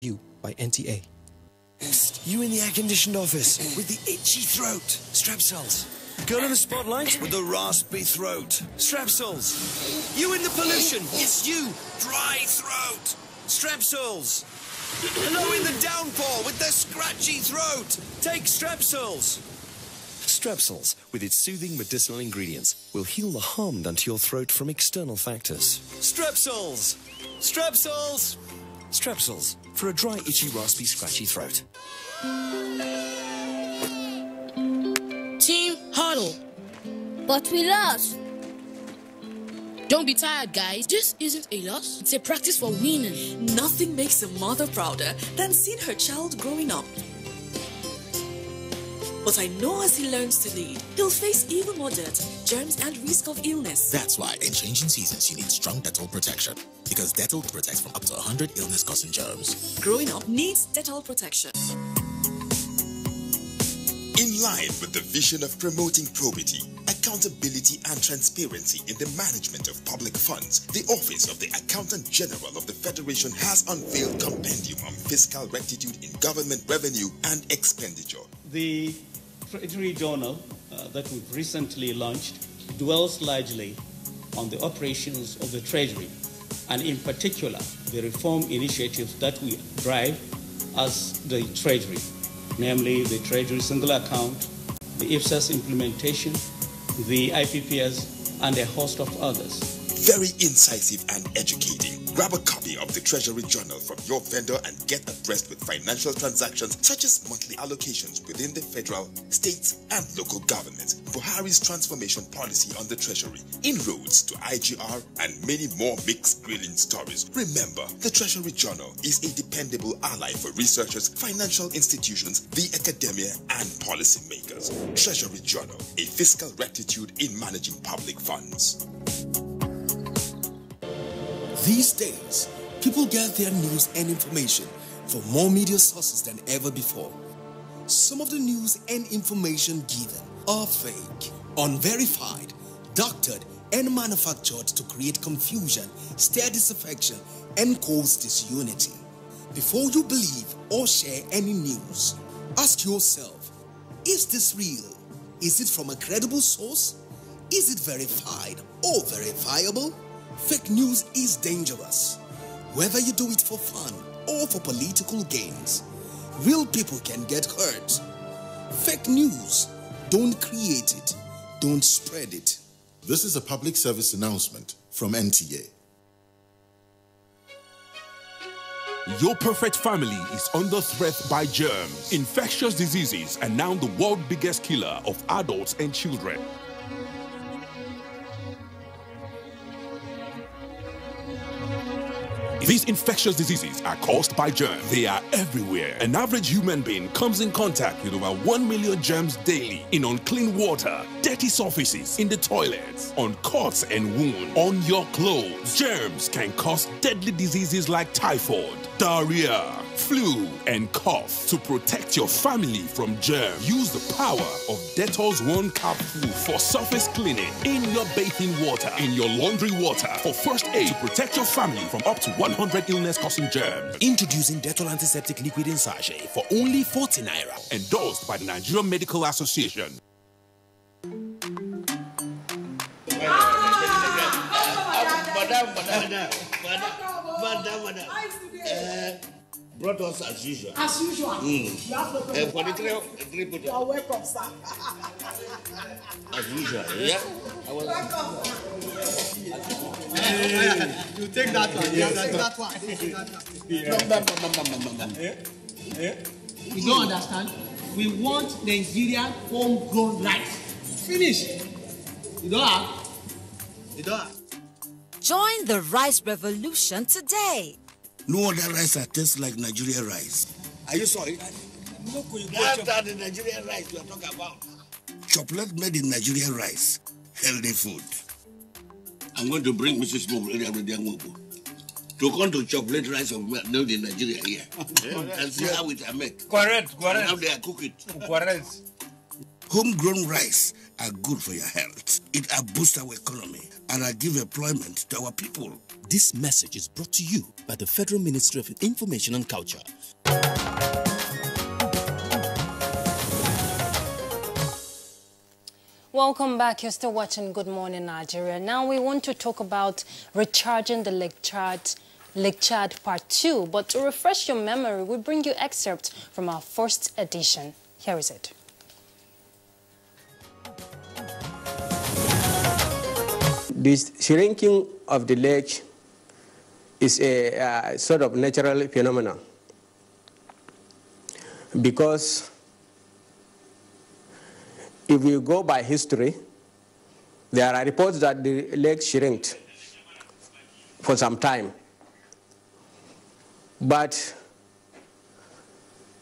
You by NTA. Psst, you in the air-conditioned office with the itchy throat. Strepsils. Girl in the spotlight with the raspy throat. Strepsils. You in the pollution. Yes, you. Dry throat. Strepsils. Hello in the downpour with the scratchy throat. Take Strepsils. Strepsils, with its soothing medicinal ingredients, will heal the harm done to your throat from external factors. Strepsils. Strepsils. Strepsils, for a dry, itchy, raspy, scratchy throat. Team huddle. But we lost. Don't be tired, guys. This isn't a loss. It's a practice for winning. Nothing makes a mother prouder than seeing her child growing up. But I know as he learns to lead, he'll face even more dirt, germs, and risk of illness. That's why in changing seasons, you need strong Dettol protection. Because Dettol protects from up to 100 illness-causing germs. Growing up needs Dettol protection. In line with the vision of promoting probity, accountability and transparency in the management of public funds, the Office of the Accountant General of the Federation has unveiled Compendium on Fiscal Rectitude in Government Revenue and Expenditure. The Treasury Journal that we've recently launched dwells largely on the operations of the Treasury, and in particular, the reform initiatives that we drive as the Treasury, namely the Treasury Single Account, the IFSAS implementation, the IPPS, and a host of others. Very incisive and educating. Grab a copy of the Treasury Journal from your vendor and get abreast with financial transactions such as monthly allocations within the federal, states, and local governments, Buhari's transformation policy on the Treasury, inroads to IGR, and many more mixed grilling stories. Remember, the Treasury Journal is a dependable ally for researchers, financial institutions, the academia, and policymakers. Treasury Journal, a fiscal rectitude in managing public funds. These days, people get their news and information from more media sources than ever before. Some of the news and information given are fake, unverified, doctored, and manufactured to create confusion, stir disaffection, and cause disunity. Before you believe or share any news, ask yourself, is this real? Is it from a credible source? Is it verified or verifiable? Fake news is dangerous, whether you do it for fun or for political gains. Real people can get hurt. Fake news, don't create it, don't spread it. This is a public service announcement from NTA. Your perfect family is under threat by germs. Infectious diseases are now the world's biggest killer of adults and children. These infectious diseases are caused by germs. They are everywhere. An average human being comes in contact with over 1 million germs daily in unclean water, dirty surfaces, in the toilets, on cuts and wounds, on your clothes. Germs can cause deadly diseases like typhoid, diarrhea, flu, and cough. To protect your family from germs, use the power of Dettol's One Capful for surface cleaning in your bathing water, in your laundry water, for first aid to protect your family from up to 100 illness-causing germs. Introducing Dettol Antiseptic Liquid in Sachet for only 40 naira. Endorsed by the Nigerian Medical Association. Brought us as usual. As usual. You have no problem. You are welcome, sir. As usual, yeah? Welcome. You take that one. Yes. Take that one. You don't understand? We want Nigerian homegrown rice. Finish. You don't have? You don't have? Join the rice revolution today. No other rice that tastes like Nigerian rice. Are you sorry? That's the Nigerian rice you are talking about. Chocolate made in Nigerian rice. Healthy food. I'm going to bring Mrs. Mobu to come to chocolate rice of made in Nigeria here. And see how it are made. Correct. And how they are cook it. Correct. Homegrown rice are good for your health. It boosts our economy and give employment to our people. This message is brought to you by the Federal Ministry of Information and Culture. Welcome back. You're still watching Good Morning Nigeria. Now we want to talk about recharging the Lake Chad Part 2. But to refresh your memory, we bring you excerpts from our first edition. Here is it. This shrinking of the lake is a sort of natural phenomenon because if we go by history, there are reports that the lake shrinked for some time. But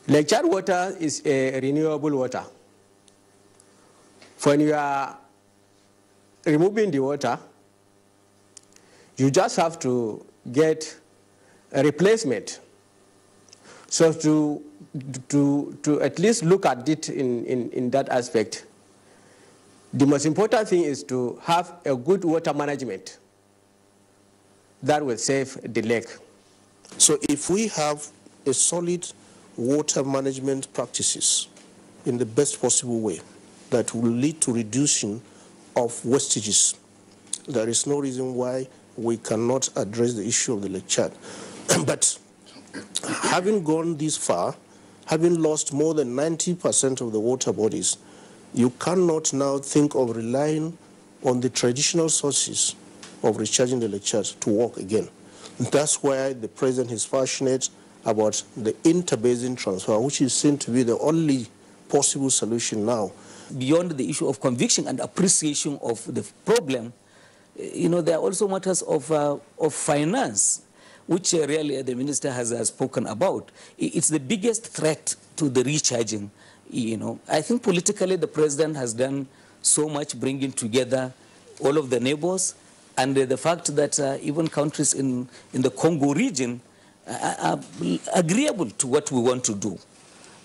Lake Chad water is a renewable water. When you are removing the water, you just have to get a replacement. So to at least look at it in that aspect, the most important thing is to have a good water management that will save the lake. So if we have a solid water management practices in the best possible way that will lead to reducing of wastages, there is no reason why we cannot address the issue of the Lake Chad. But having gone this far, having lost more than 90% of the water bodies, you cannot now think of relying on the traditional sources of recharging the Lake Chad to work again. That's why the President is passionate about the interbasin transfer, which is seen to be the only possible solution now. Beyond the issue of conviction and appreciation of the problem, there are also matters of finance, which really the minister has spoken about. It's the biggest threat to the recharging. I think politically the president has done so much bringing together all of the neighbors, and the fact that even countries in the Congo region are agreeable to what we want to do.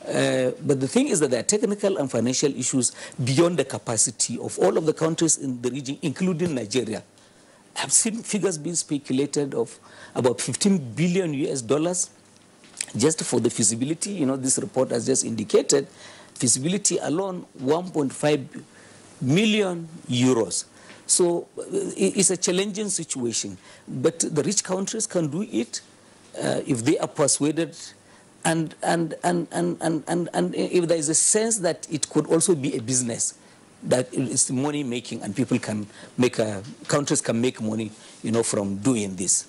But the thing is that there are technical and financial issues beyond the capacity of all of the countries in the region, including Nigeria. I've seen figures being speculated of about $15 billion just for the feasibility. This report has just indicated feasibility alone, 1.5 million euros. So it's a challenging situation. But the rich countries can do it if they are persuaded, and if there is a sense that it could also be a business, that it's money making, and people can make countries can make money, from doing this.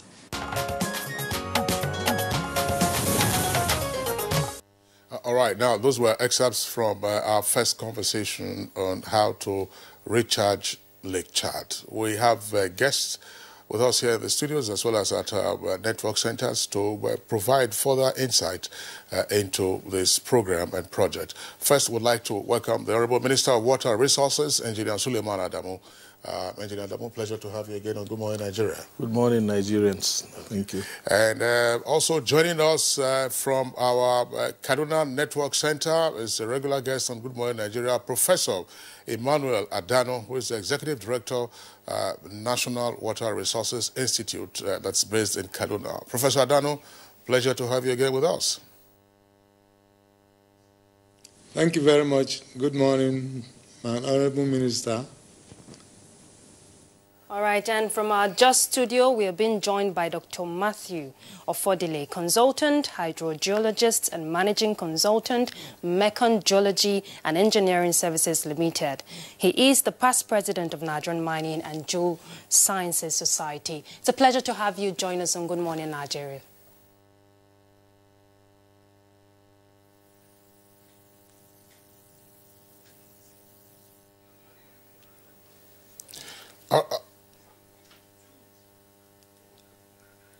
All right, now those were excerpts from our first conversation on how to recharge Lake Chad. We have guests with us here in the studios as well as at our network centers to provide further insight into this program and project. First, we'd like to welcome the Honorable Minister of Water Resources, Engineer Suleiman Adamu. Engineer Adamu, pleasure to have you again on Good Morning Nigeria. Good morning, Nigerians. Thank you. And also joining us from our Kaduna Network Center is a regular guest on Good Morning Nigeria, Professor Emmanuel Adano, who is the Executive Director, National Water Resources Institute, that's based in Kaduna. Professor Adano, pleasure to have you again with us. Thank you very much. Good morning, my Honorable Minister. All right, and from our Just Studio, we are being joined by Dr. Matthew Ofodile, consultant, hydrogeologist and managing consultant, Mekong Geology and Engineering Services Limited. He is the past president of Nigerian Mining and Geosciences Society. It's a pleasure to have you join us on Good Morning Nigeria.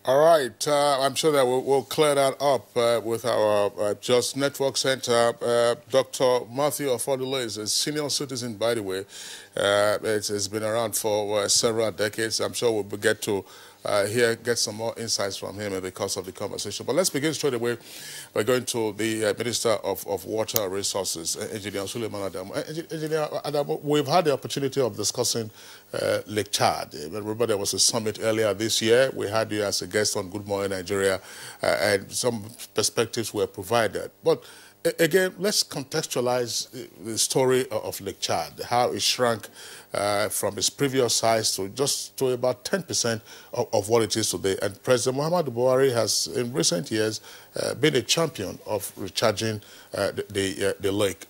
All right, I'm sure that we'll clear that up with our Just Network Center. Dr. Matthew Ofodile is a senior citizen, by the way. It's been around for several decades. I'm sure we'll get to get some more insights from him in the course of the conversation. But let's begin straight away by going to the Minister of Water Resources, Engineer Suleiman Adamu. Engineer Adamu, we've had the opportunity of discussing Lake Chad. Remember, there was a summit earlier this year. We had you as a guest on Good Morning Nigeria, and some perspectives were provided. But again, let's contextualize the story of Lake Chad, how it shrank from its previous size to just to about 10% of what it is today. And President Muhammadu Buhari has, in recent years, been a champion of recharging the lake.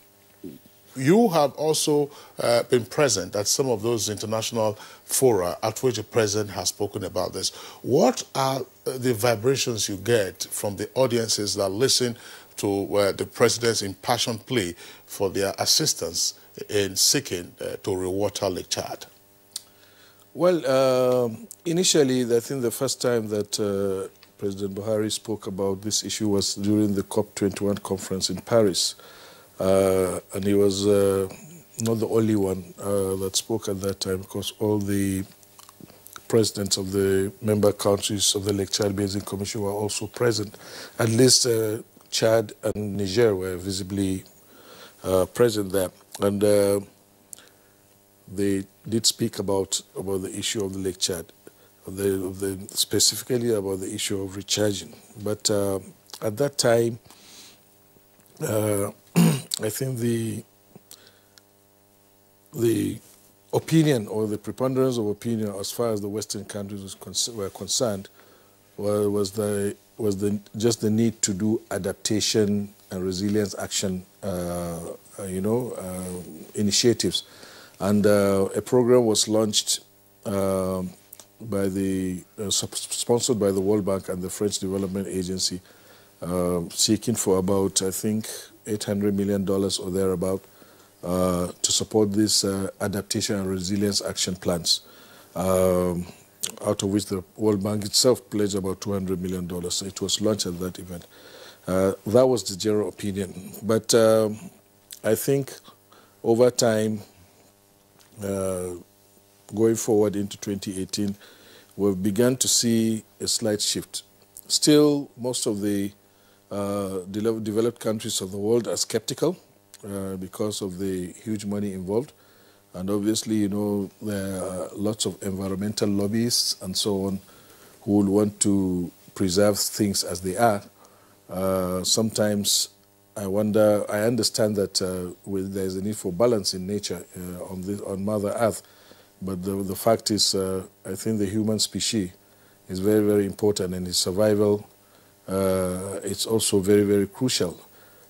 You have also been present at some of those international fora at which the President has spoken about this. What are the vibrations you get from the audiences that listen to the President's impassioned plea for their assistance in seeking to rewater Lake Chad? Well, initially, I think the first time that President Buhari spoke about this issue was during the COP21 conference in Paris. And he was not the only one that spoke at that time, because all the presidents of the member countries of the Lake Chad Basin Commission were also present. At least Chad and Niger were visibly present there. And they did speak about the issue of the Lake Chad, specifically about the issue of recharging. But at that time, I think the opinion, or the preponderance of opinion as far as the Western countries were concerned was just the need to do adaptation and resilience action, initiatives. And a program was launched sponsored by the World Bank and the French Development Agency, seeking for about, I think, $800 million or thereabout to support these adaptation and resilience action plans, out of which the World Bank itself pledged about $200 million. So it was launched at that event. That was the general opinion. But I think over time, going forward into 2018, we've begun to see a slight shift. Still, most of the developed countries of the world are skeptical because of the huge money involved. And obviously, there are lots of environmental lobbyists and so on who will want to preserve things as they are. Sometimes I understand that there is a need for balance in nature on Mother Earth. But the fact is, I think the human species is very, very important, and its survival it's also very, very crucial.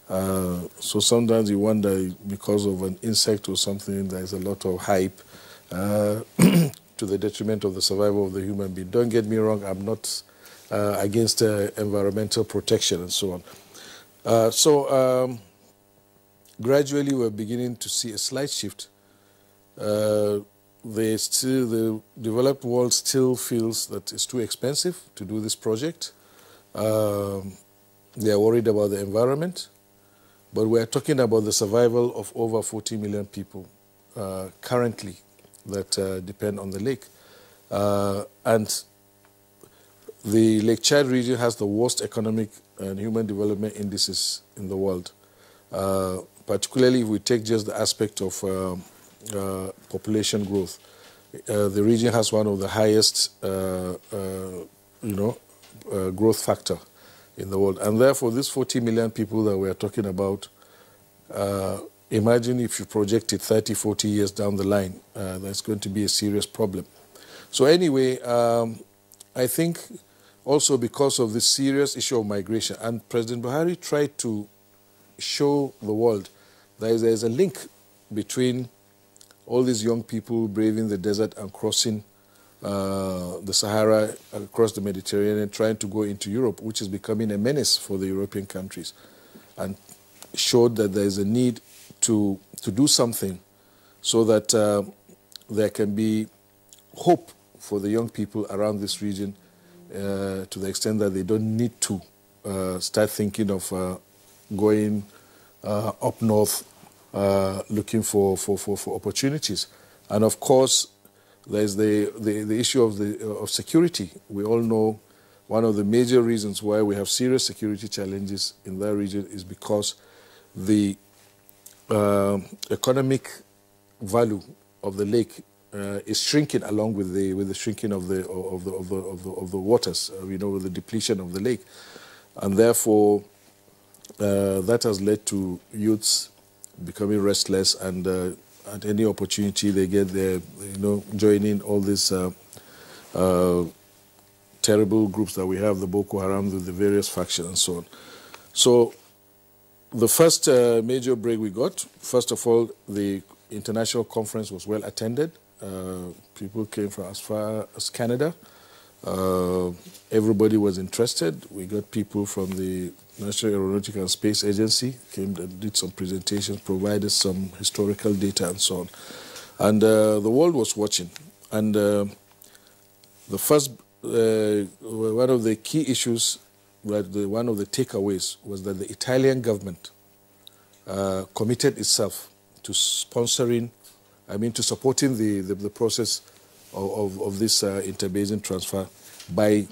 So sometimes you wonder, because of an insect or something, there's a lot of hype to the detriment of the survival of the human being. Don't get me wrong, I'm not against environmental protection and so on. Gradually we're beginning to see a slight shift. The developed world still feels that it's too expensive to do this project. They are worried about the environment, but we are talking about the survival of over 40 million people currently that depend on the lake. And the Lake Chad region has the worst economic and human development indices in the world, particularly if we take just the aspect of population growth. The region has one of the highest, growth factor in the world. And therefore, these 40 million people that we are talking about, imagine if you project it 30, 40 years down the line, that's going to be a serious problem. So anyway, I think also because of this serious issue of migration, and President Buhari tried to show the world that there is a link between all these young people braving the desert and crossing the Sahara, across the Mediterranean, trying to go into Europe, which is becoming a menace for the European countries, and showed that there is a need to do something so that there can be hope for the young people around this region, to the extent that they don't need to start thinking of going up north looking for opportunities. And of course, There's the issue of security. We all know one of the major reasons why we have serious security challenges in that region is because the economic value of the lake is shrinking along with the shrinking of the waters. We know, with the depletion of the lake, and therefore that has led to youths becoming restless, and at any opportunity they get there, joining all these terrible groups that we have, the Boko Haram, the various factions and so on. So the first major break we got, first of all, the international conference was well attended. People came from as far as Canada. Everybody was interested. We got people from the National Aeronautical and Space Agency, came and did some presentations, provided some historical data and so on. And the world was watching. And the first, one of the key issues, one of the takeaways was that the Italian government committed itself to sponsoring, to supporting the process of this interbasin transfer by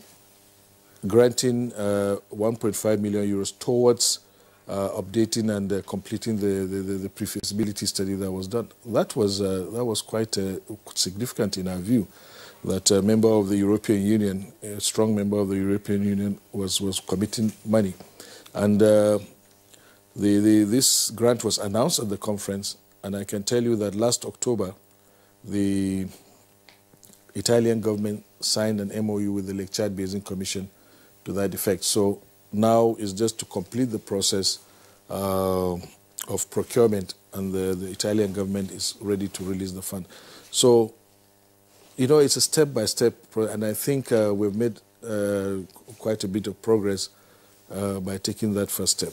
granting 1.5 million euros towards updating and completing the pre-feasibility study that was done. That was quite significant in our view, that a member of the European Union, a strong member of the European Union, was committing money. And this grant was announced at the conference, and I can tell you that last October, the Italian government signed an MOU with the Lake Chad Basin Commission to that effect. So now is just to complete the process of procurement, and the Italian government is ready to release the fund. So, it's a step-by-step, and I think we've made quite a bit of progress by taking that first step.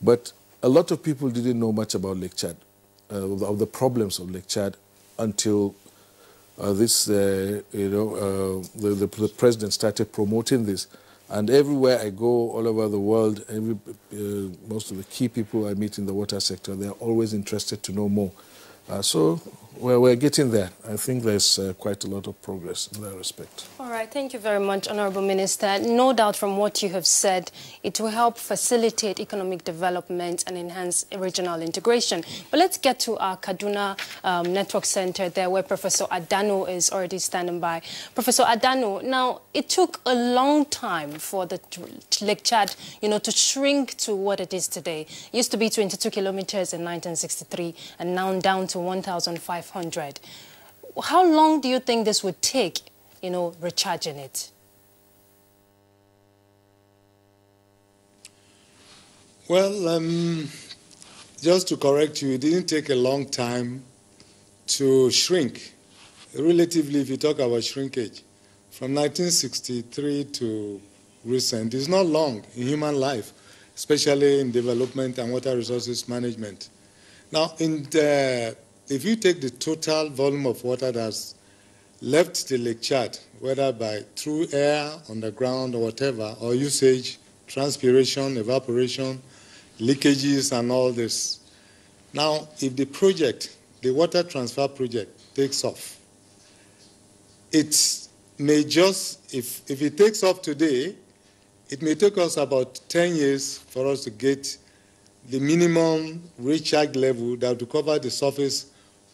But a lot of people didn't know much about Lake Chad, of the problems of Lake Chad, until the president started promoting this. And everywhere I go, all over the world, most of the key people I meet in the water sector, they're always interested to know more. So we're getting there. I think there's quite a lot of progress in that respect. All right, thank you very much, Honorable Minister. No doubt from what you have said, it will help facilitate economic development and enhance regional integration. But let's get to our Kaduna Network Center there, where Professor Adano is already standing by. Professor Adano, now, it took a long time for the Lake Chad, to shrink to what it is today. It used to be 22 kilometers in 1963, and now down to 1,500. How long do you think this would take, recharging it? Well, just to correct you, it didn't take a long time to shrink. Relatively, if you talk about shrinkage, from 1963 to recent, it's not long in human life, especially in development and water resources management. Now, if you take the total volume of water that's left the Lake Chad, whether through air, underground, or whatever, or usage, transpiration, evaporation, leakages, and all this. Now, if the water transfer project takes off, it may just, if it takes off today, it may take us about 10 years for us to get the minimum recharge level that will cover the surface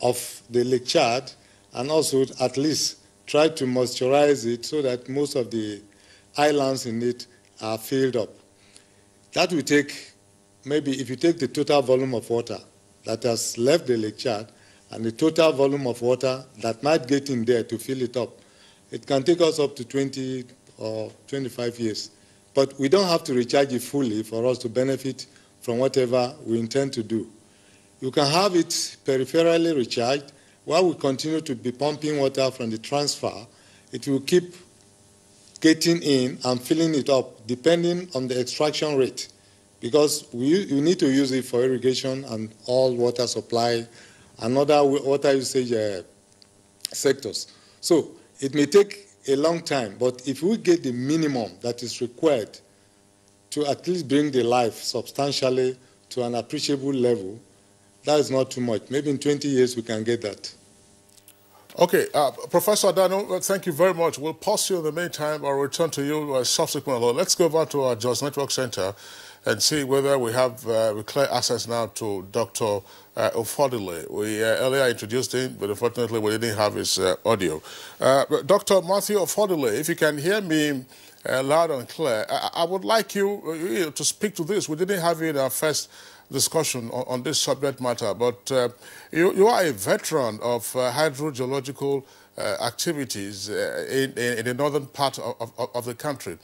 of the Lake Chad, and also at least try to moisturize it so that most of the islands in it are filled up. That will take, maybe if you take the total volume of water that has left the Lake Chad and the total volume of water that might get in there to fill it up, it can take us up to 20 or 25 years. But we don't have to recharge it fully for us to benefit from whatever we intend to do. You can have it peripherally recharged while we continue to be pumping water from the transfer. It will keep getting in and filling it up depending on the extraction rate, because you need to use it for irrigation and all water supply and other water usage sectors. So it may take a long time, but if we get the minimum that is required to at least bring the life substantially to an appreciable level, that is not too much. Maybe in 20 years we can get that. Okay, Professor Adano, thank you very much. We'll pause you in the meantime. I'll return to you subsequently. Let's go over to our Jos Network Center and see whether we have clear access now to Dr. Ofodile. We earlier introduced him, but unfortunately we didn't have his audio. Dr. Matthew Ofodile, if you can hear me loud and clear, I would like you to speak to this. We didn't have it in our first discussion on this subject matter, but you are a veteran of hydrogeological activities in the northern part of the country.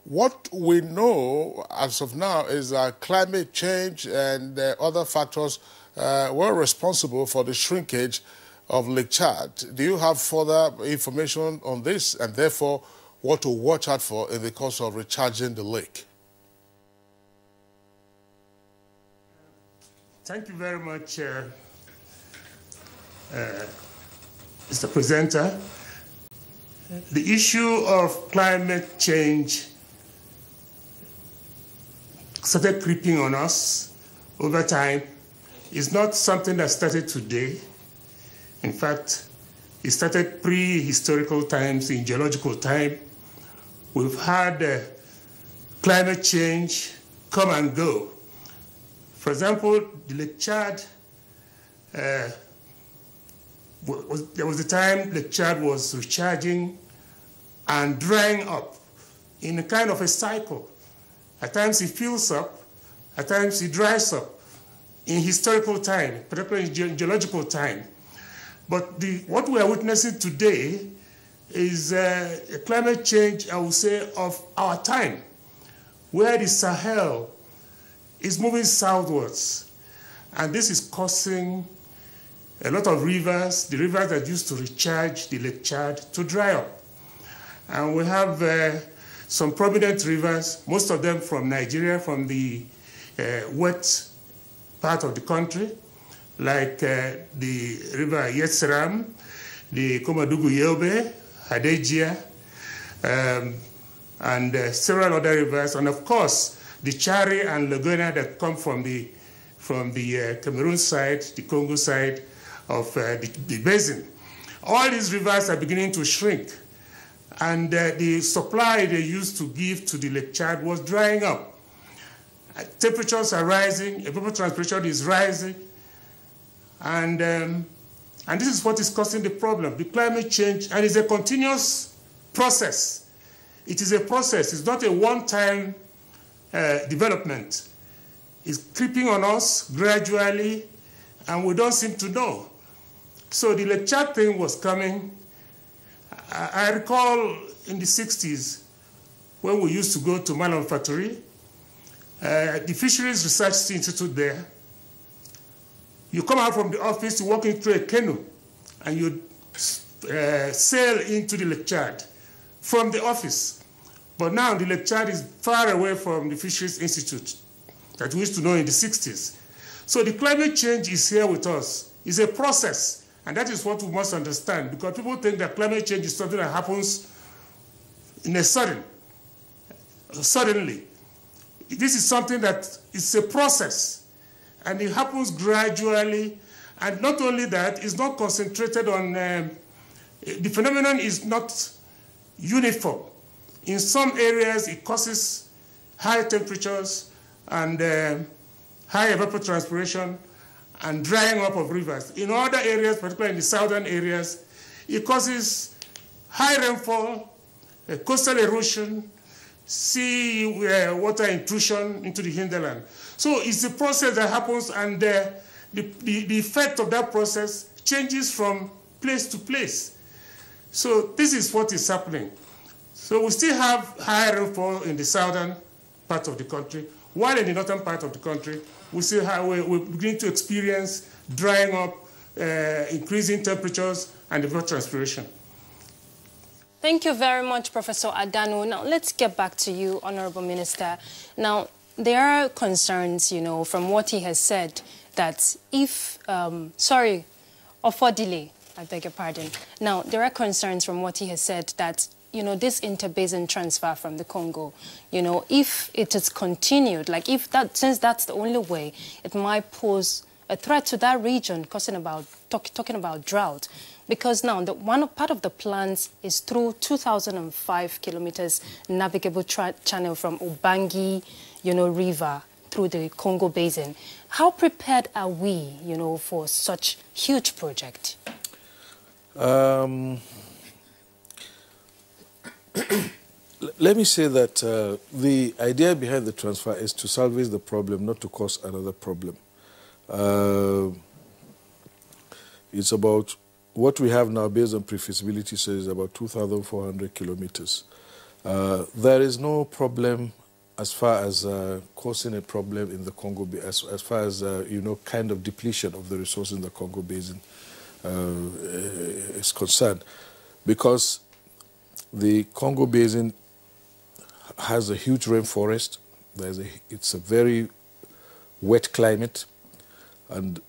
What we know as of now is that climate change and other factors were responsible for the shrinkage of Lake Chad. Do you have further information on this and therefore what to watch out for in the course of recharging the lake? Thank you very much, Mr. Presenter. The issue of climate change started creeping on us over time. It's not something that started today. In fact, it started prehistorical times, in geological time. We've had climate change come and go. For example, the Lake Chad, there was a time Lake Chad was recharging and drying up in a kind of a cycle. At times it fills up, at times it dries up in historical time, particularly in geological time. But what we are witnessing today is a climate change, I would say, of our time, where the Sahel is moving southwards. And this is causing a lot of rivers, the rivers that used to recharge the Lake Chad, to dry up. And we have some prominent rivers, most of them from Nigeria, from the wet part of the country, like the river Yetseram, the Komadugu Yobe, Hadejia, and several other rivers, and of course, the Chari and Laguna that come from the Cameroon side, the Congo side of the basin. All these rivers are beginning to shrink, and the supply they used to give to the Lake Chad was drying up. Temperatures are rising, evapotranspiration is rising, and this is what is causing the problem. The climate change, and it's a continuous process. It is a process. It's not a one-time development. Is creeping on us gradually, and we don't seem to know. So the Lake Chad thing was coming. I recall in the 60s when we used to go to Malam Factory, the Fisheries Research Institute there. You come out from the office, you walk into a canoe, and you sail into the Lake Chad from the office. But now the Lake Chad is far away from the Fisheries Institute that we used to know in the 60s. So the climate change is here with us. It's a process, and that is what we must understand, because people think that climate change is something that happens in a suddenly. This is something that is a process, and it happens gradually, and not only that, it's not concentrated on, the phenomenon is not uniform. In some areas, it causes high temperatures and high evapotranspiration and drying up of rivers. In other areas, particularly in the southern areas, it causes high rainfall, coastal erosion, sea water intrusion into the hinterland. So it's a process that happens, and the effect of that process changes from place to place. So this is what is happening. So we still have high rainfall in the southern part of the country, while in the northern part of the country, we're beginning to experience drying up, increasing temperatures, and evapotranspiration. Thank you very much, Professor Adano. Now, let's get back to you, Honorable Minister. Now, there are concerns, from what he has said, that if, Ofodile, I beg your pardon. Now, there are concerns from what he has said that, this interbasin transfer from the Congo, if it is continued, since that's the only way, it might pose a threat to that region, talking about drought. Because now part of the plans is through 2,005 kilometers navigable channel from Ubangi, river through the Congo Basin. How prepared are we, for such huge project? Let me say that the idea behind the transfer is to salvage the problem, not to cause another problem. It's about what we have now based on pre-feasibility studies, about 2,400 kilometers. There is no problem as far as causing a problem in the Congo, as far as, kind of depletion of the resources in the Congo Basin is concerned. Because the Congo Basin has a huge rainforest. It's a very wet climate, and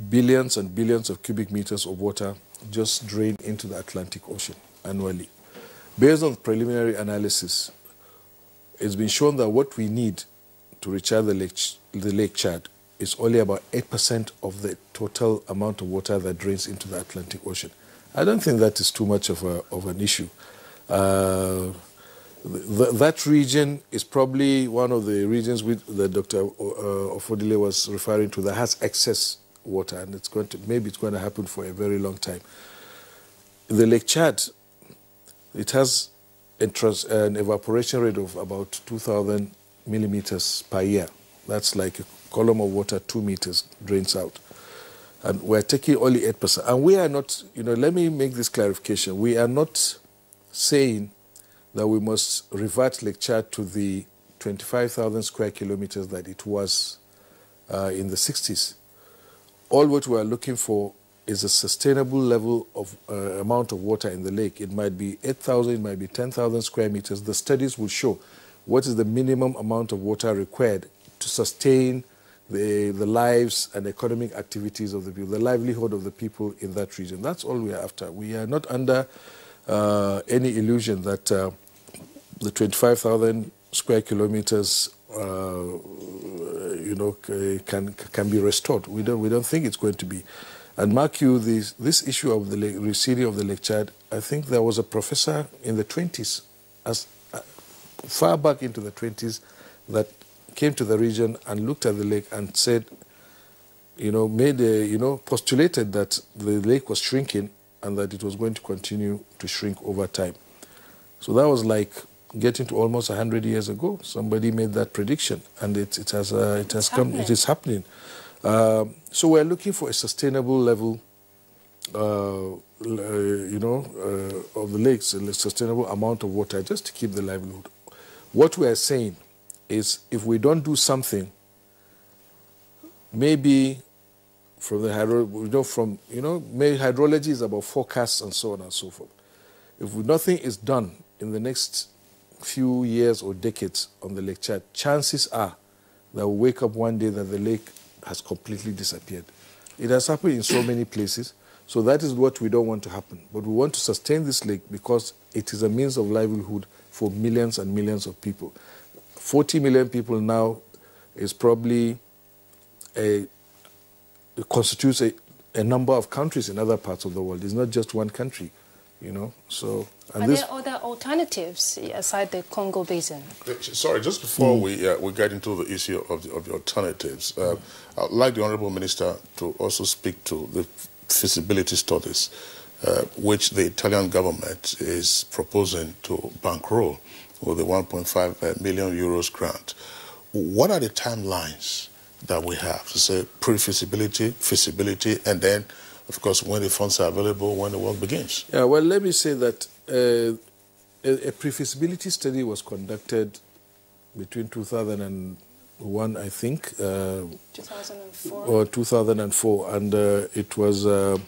billions of cubic meters of water just drain into the Atlantic Ocean annually. Based on preliminary analysis, it's been shown that what we need to recharge the Lake Chad is only about 8% of the total amount of water that drains into the Atlantic Ocean. I don't think that is too much of an issue. That region is probably one of the regions that Dr. Ofodile was referring to that has excess water, and maybe it's going to happen for a very long time. The Lake Chad, it has an evaporation rate of about 2,000 millimeters per year. That's like a column of water 2 meters drains out. And we're taking only 8%. And we are not, let me make this clarification. We are not saying that we must revert Lake Chad to the 25,000 square kilometers that it was in the 60s. All what we are looking for is a sustainable level of amount of water in the lake. It might be 8,000, it might be 10,000 square meters. The studies will show what is the minimum amount of water required to sustain the lives and economic activities of the people, the livelihood of the people in that region. That's all we are after. We are not under any illusion that the 25,000 square kilometers can be restored. We don't think it's going to be. And mark you, this issue of the receding of the Lake Chad, I think there was a professor in the 20s, as far back into the 20s, that came to the region and looked at the lake and said, postulated that the lake was shrinking and that it was going to continue to shrink over time. So that was like getting to almost 100 years ago. Somebody made that prediction, and it is happening. So we're looking for a sustainable level, of the lakes, a sustainable amount of water just to keep the livelihood. What we are saying is, if we don't do something, maybe from the maybe hydrology is about forecasts and so on and so forth. If nothing is done in the next few years or decades on the Lake Chad, chances are that we'll wake up one day that the lake has completely disappeared. It has happened in so many places, so that is what we don't want to happen. But we want to sustain this lake because it is a means of livelihood for millions and millions of people. 40 million people now is probably constitutes a number of countries in other parts of the world. It's not just one country, So, are there other alternatives aside the Congo Basin? Sorry, just before we get into the issue of the alternatives, I'd like the Honourable Minister to also speak to the feasibility studies which the Italian government is proposing to bankroll with the 1.5 million euros grant. What are the timelines that we have to say pre-feasibility, feasibility, and then, of course, when the funds are available, when the work begins? Yeah, well, let me say that a pre-feasibility study was conducted between 2001, I think, 2004, or 2004, and it was the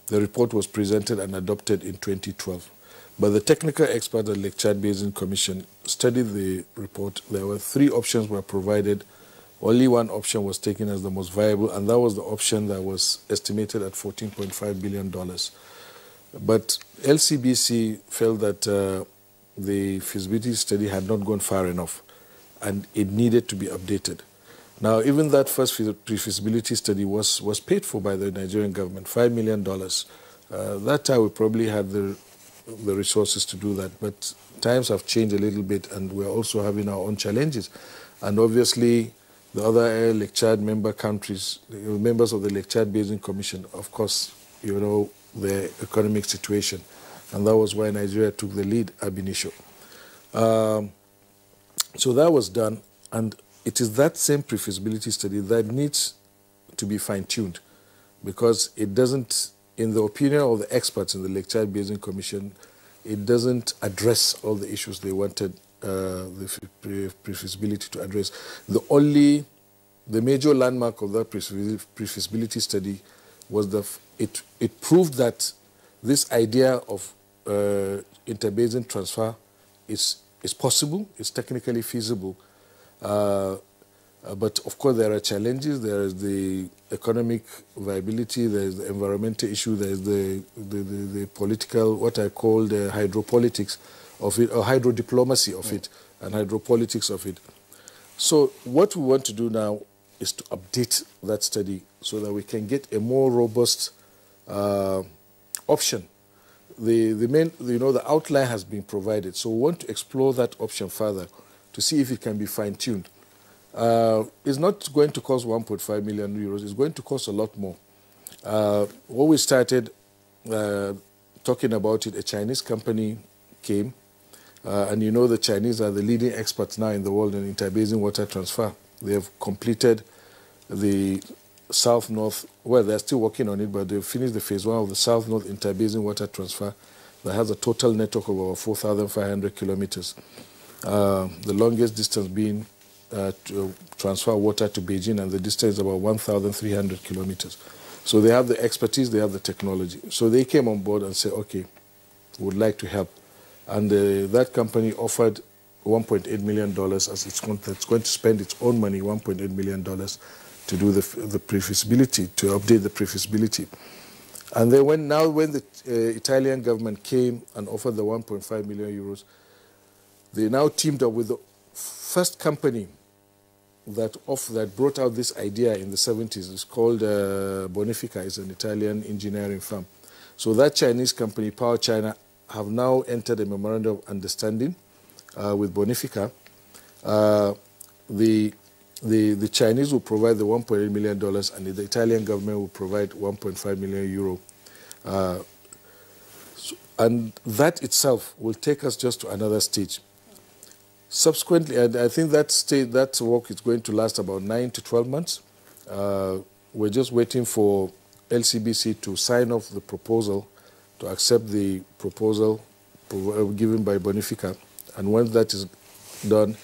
report was presented and adopted in 2012. But the technical expert at Lake Chad Basin Commission studied the report. There were 3 options were provided. Only one option was taken as the most viable, and that was the option that was estimated at $14.5 billion. But LCBC felt that the feasibility study had not gone far enough, and it needed to be updated. Now, even that first pre-feasibility study was paid for by the Nigerian government, $5 million That time we probably had the resources to do that, but times have changed a little bit, and we're also having our own challenges. And obviously, the other Lake Chad member countries, members of the Lake Chad Basin Commission, of course, you know, the economic situation. And that was why Nigeria took the lead ab initio. So that was done, and it is that same pre-feasibility study that needs to be fine-tuned, because it doesn't, in the opinion of the experts in the Lake Chad Basin Commission, it doesn't address all the issues they wanted the pre-feasibility to address. The major landmark of that pre-feasibility study was it proved that this idea of interbasin transfer is possible, it's technically feasible, but of course there are challenges. There is the economic viability, there is the environmental issue, there is the political, what I call the hydropolitics of it, or hydrodiplomacy of it, and hydropolitics of it. So what we want to do now is to update that study so that we can get a more robust option. The outline has been provided, so we want to explore that option further to see if it can be fine-tuned. It's not going to cost 1.5 million euros. It's going to cost a lot more. When we started talking about it, a Chinese company came, and you know the Chinese are the leading experts now in the world in interbasin water transfer. They have completed the south-north, well, they're still working on it, but they've finished the phase 1 of the south-north interbasin water transfer that has a total network of over 4,500 kilometers. The longest distance being to transfer water to Beijing, and the distance is about 1,300 kilometers. So they have the expertise, they have the technology. So they came on board and said, okay, we would like to help. And that company offered $1.8 million as it's going to spend its own money, $1.8 million, to do the pre-feasibility, to update the pre-feasibility. And then when the Italian government came and offered the 1.5 million euros, they now teamed up with the first company that brought out this idea in the 70s. It's called Bonifica. It's an Italian engineering firm. So that Chinese company, Power China, have now entered a memorandum of understanding with Bonifica. The Chinese will provide the $1.8 million, and the Italian government will provide 1.5 million euro. And that itself will take us just to another stage. Subsequently, and I think that work is going to last about 9 to 12 months. We're just waiting for LCBC to sign off the proposal, to accept the proposal given by Bonifica. And once that is done,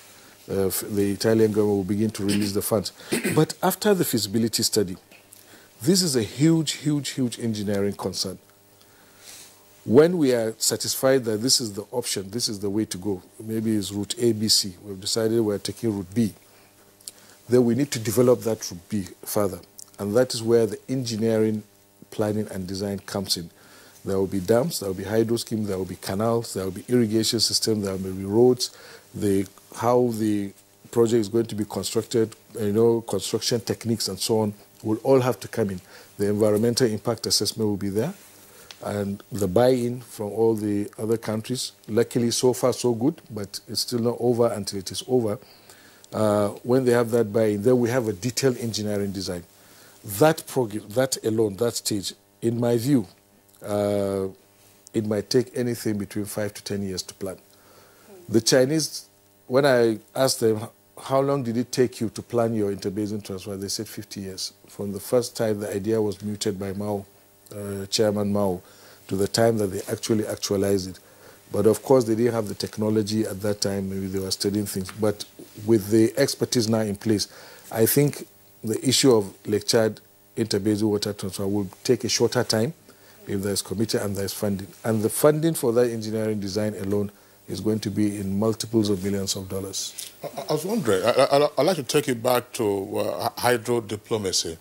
the Italian government will begin to release the funds. But after the feasibility study, this is a huge, huge, huge engineering concern. When we are satisfied that this is the option, this is the way to go, maybe it's route A, B, C, we've decided we're taking route B, then we need to develop that route B further. And that is where the engineering, planning and design comes in. There will be dams, there will be hydro schemes, there will be canals, there will be irrigation systems, there will be roads, how the project is going to be constructed, construction techniques and so on will all have to come in. The environmental impact assessment will be there, and the buy-in from all the other countries. Luckily, so far, so good, but it's still not over until it is over. When they have that buy-in, then we have a detailed engineering design. That alone, that stage, in my view, it might take anything between 5 to 10 years to plan. The Chinese, when I asked them, how long did it take you to plan your interbasin transfer, they said 50 years. From the first time the idea was mooted by Mao, Chairman Mao, to the time that they actually actualized it. But of course, they didn't have the technology at that time. Maybe they were studying things. But with the expertise now in place, I think the issue of Lake Chad interbasin water transfer will take a shorter time if there's committee and there's funding. And the funding for that engineering design alone is going to be in multiples of millions of dollars. I was wondering, I'd like to take it back to hydro diplomacy.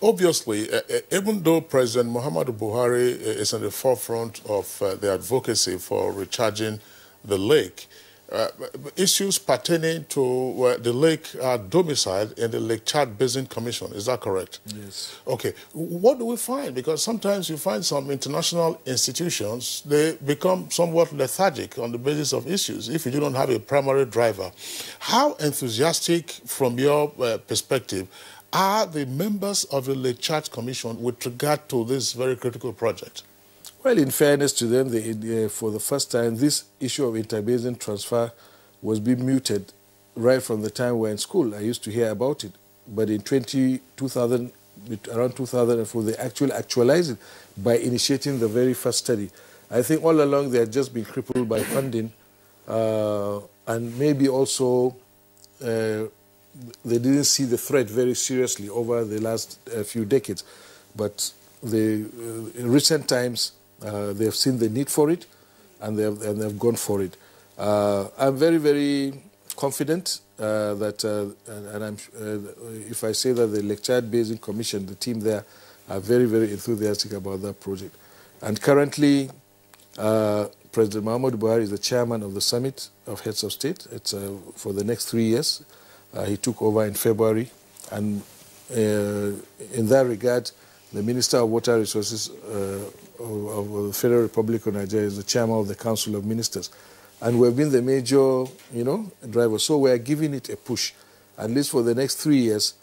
Obviously, even though President Muhammadu Buhari is in the forefront of the advocacy for recharging the lake, issues pertaining to the lake domiciled in the Lake Chad Basin Commission. Is that correct? Yes. Okay. What do we find? Because sometimes you find some international institutions, they become somewhat lethargic on the basis of issues if you do not have a primary driver. How enthusiastic, from your perspective, are the members of the Lake Chad Commission with regard to this very critical project? Well, in fairness to them, for the first time, this issue of interbasin transfer was being mooted right from the time we were in school. I used to hear about it. But in 2000, around 2004, they actualized it by initiating the very first study. I think all along they had just been crippled by funding, and maybe also they didn't see the threat very seriously over the last few decades. But in recent times, they have seen the need for it, and they have gone for it. I'm very, very confident that, if I say that the Lake Chad Basin Commission, the team there, are very, very enthusiastic about that project. And currently, President Muhammadu Buhari is the chairman of the Summit of Heads of State. It's for the next 3 years. He took over in February, and in that regard, the Minister of Water Resources of the Federal Republic of Nigeria is the chairman of the Council of Ministers. And we've been the major, driver. So we're giving it a push. At least for the next 3 years,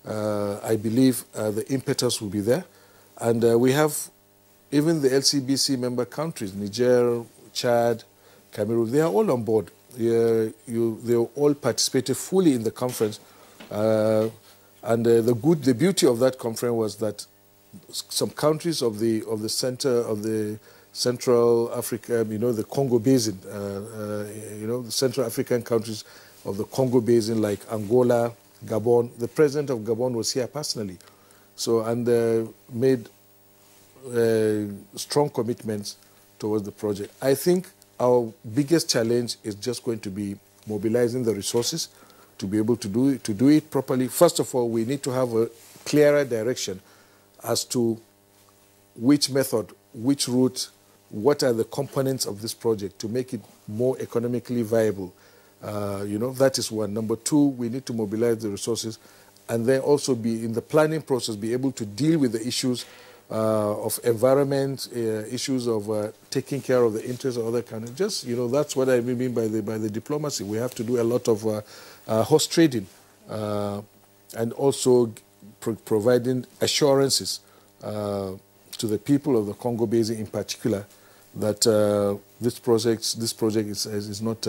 I believe the impetus will be there. And we have even the LCBC member countries, Niger, Chad, Cameroon, they are all on board. They all participated fully in the conference. And the beauty of that conference was that some countries of the Central Africa, the Congo Basin, the Central African countries of the Congo Basin, like Angola, Gabon. The president of Gabon was here personally, and made strong commitments towards the project. I think our biggest challenge is just going to be mobilizing the resources to be able to do it properly. First of all, we need to have a clearer direction as to which method, which route, what are the components of this project to make it more economically viable. That is one. Number two, we need to mobilize the resources and then also be in the planning process, be able to deal with the issues of environment, issues of taking care of the interests of other countries. That's what I mean by the diplomacy. We have to do a lot of horse trading and also providing assurances to the people of the Congo Basin in particular that this project is not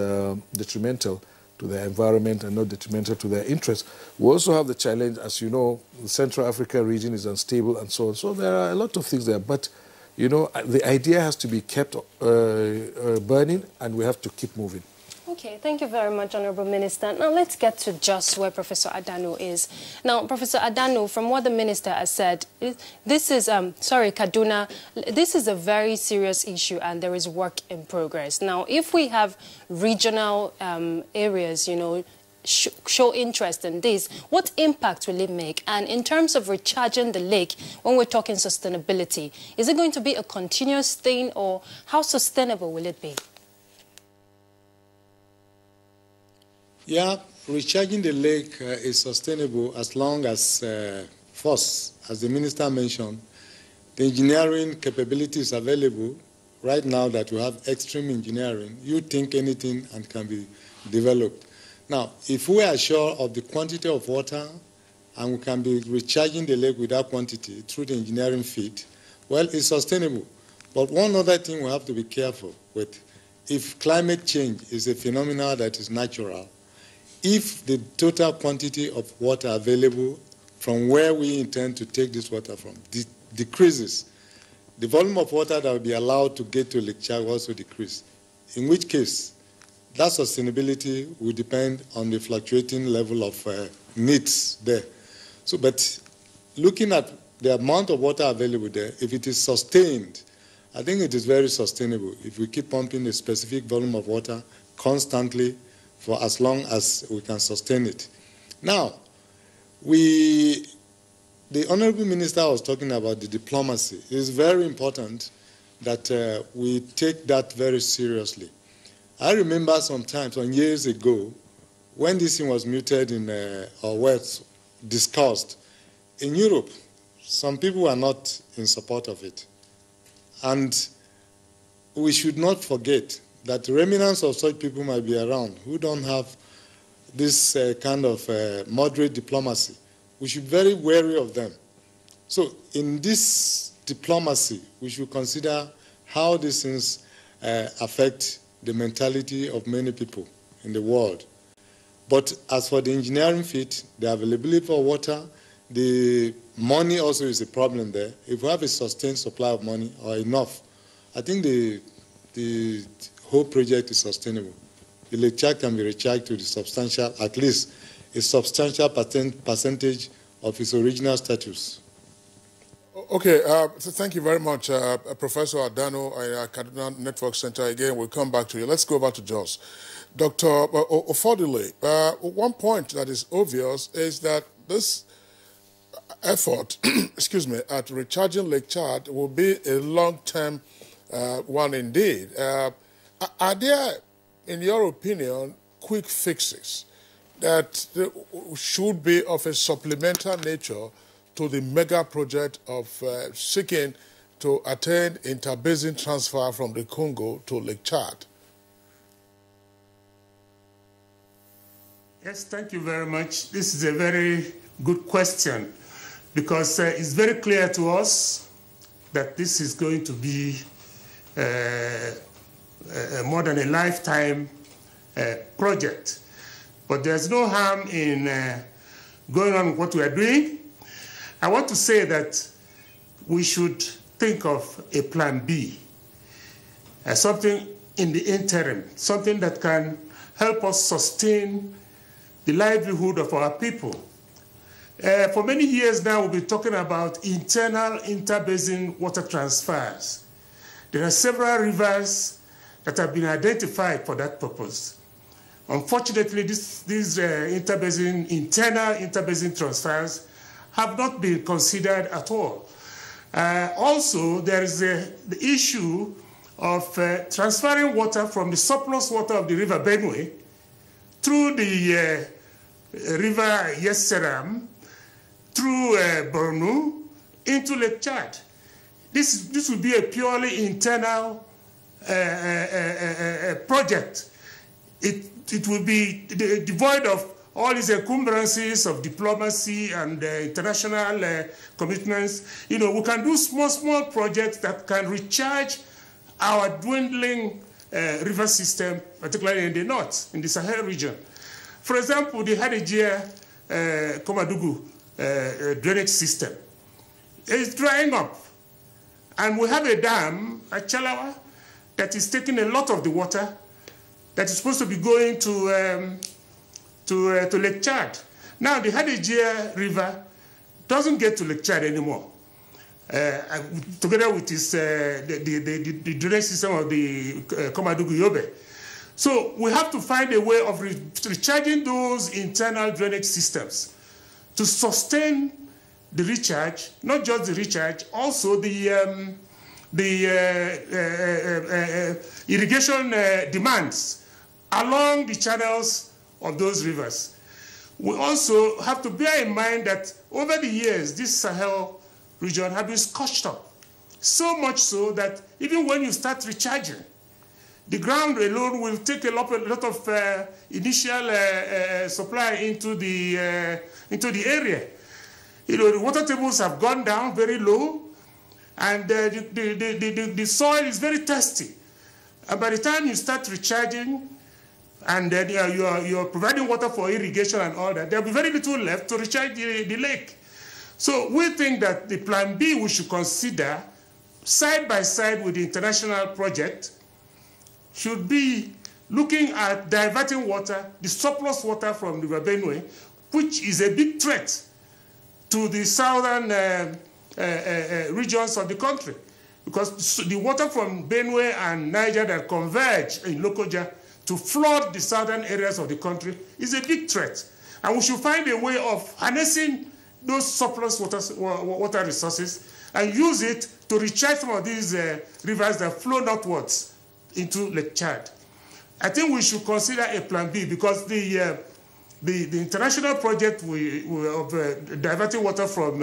detrimental to their environment and not detrimental to their interests. We also have the challenge, as you know, the Central African region is unstable and so on. So there are a lot of things there. But, the idea has to be kept burning, and we have to keep moving. Okay, thank you very much, Honorable Minister. Now let's get to just where Professor Adano is. Now, Professor Adano, from what the Minister has said, this is, Kaduna, this is a very serious issue and there is work in progress. Now, if we have regional areas, show interest in this, what impact will it make? And in terms of recharging the lake, when we're talking sustainability, is it going to be a continuous thing, or how sustainable will it be? Yeah, recharging the lake is sustainable as long as, first, as the Minister mentioned, the engineering capability is available. Right now that we have extreme engineering, you think anything and can be developed. Now, if we are sure of the quantity of water and we can be recharging the lake with that quantity through the engineering feed, well, it's sustainable. But one other thing we have to be careful with, if climate change is a phenomenon that is natural, if the total quantity of water available from where we intend to take this water from decreases, the volume of water that will be allowed to get to Lake Chad will also decrease, in which case that sustainability will depend on the fluctuating level of needs there. So, but looking at the amount of water available there, if it is sustained, I think it is very sustainable if we keep pumping a specific volume of water constantly for as long as we can sustain it. Now, the Honorable Minister was talking about the diplomacy. It is very important that we take that very seriously. I remember sometimes, some years ago, when this thing was muted in, or was discussed, in Europe, some people were not in support of it. And we should not forget that remnants of such people might be around who don't have this kind of moderate diplomacy. We should be very wary of them. So in this diplomacy, we should consider how these things affect the mentality of many people in the world. But as for the engineering feat, the availability for water, the money also is a problem there. If we have a sustained supply of money or enough, I think the whole project is sustainable. The lake charge can be recharged to the substantial, at least a substantial percentage of its original status. Okay, so thank you very much, Professor Adano at Kaduna Network Center. Again, we'll come back to you. Let's go over to Jos. Dr. Ofodile, one point that is obvious is that this effort, excuse me, at recharging Lake Chad will be a long-term one indeed. Are there, in your opinion, quick fixes that should be of a supplemental nature to the mega project of seeking to attain interbasin transfer from the Congo to Lake Chad? Yes, thank you very much. This is a very good question because it's very clear to us that this is going to be more than a lifetime project. But there's no harm in going on with what we are doing. I want to say that we should think of a plan B, something in the interim, something that can help us sustain the livelihood of our people. For many years now, we've been talking about internal interbasin water transfers. There are several rivers that have been identified for that purpose. Unfortunately, these internal interbasin transfers have not been considered at all. Also, there is the issue of transferring water from the surplus water of the River Benue through the River Yeseram, through Borno, into Lake Chad. This will be a purely internal project. It will be devoid of all these encumbrances of diplomacy and international commitments. You know, we can do small projects that can recharge our dwindling river system, particularly in the north, in the Sahel region. For example, the Hadejia Komadugu drainage system is drying up. And we have a dam at Chalawa that is taking a lot of the water that is supposed to be going to Lake Chad. Now, the Hadejia River doesn't get to Lake Chad anymore. Together with this, the drainage system of the Komadugu Yobe. So we have to find a way of recharging those internal drainage systems to sustain the recharge, not just the recharge, also the irrigation demands along the channels of those rivers. We also have to bear in mind that over the years, this Sahel region has been scorched up, so much so that even when you start recharging, the ground alone will take a lot of initial supply into the area. You know, the water tables have gone down very low, and the soil is very thirsty. And by the time you start recharging, and then you're providing water for irrigation and all that, there'll be very little left to recharge the lake. So we think that the plan B we should consider, side by side with the international project, should be looking at diverting water, the surplus water from the River Benue, which is a big threat to the southern regions of the country. Because the water from Benue and Niger that converge in Lokoja to flood the southern areas of the country is a big threat. And we should find a way of harnessing those surplus water resources and use it to recharge some of these rivers that flow northwards into Lake Chad. I think we should consider a plan B, because the international project of diverting water from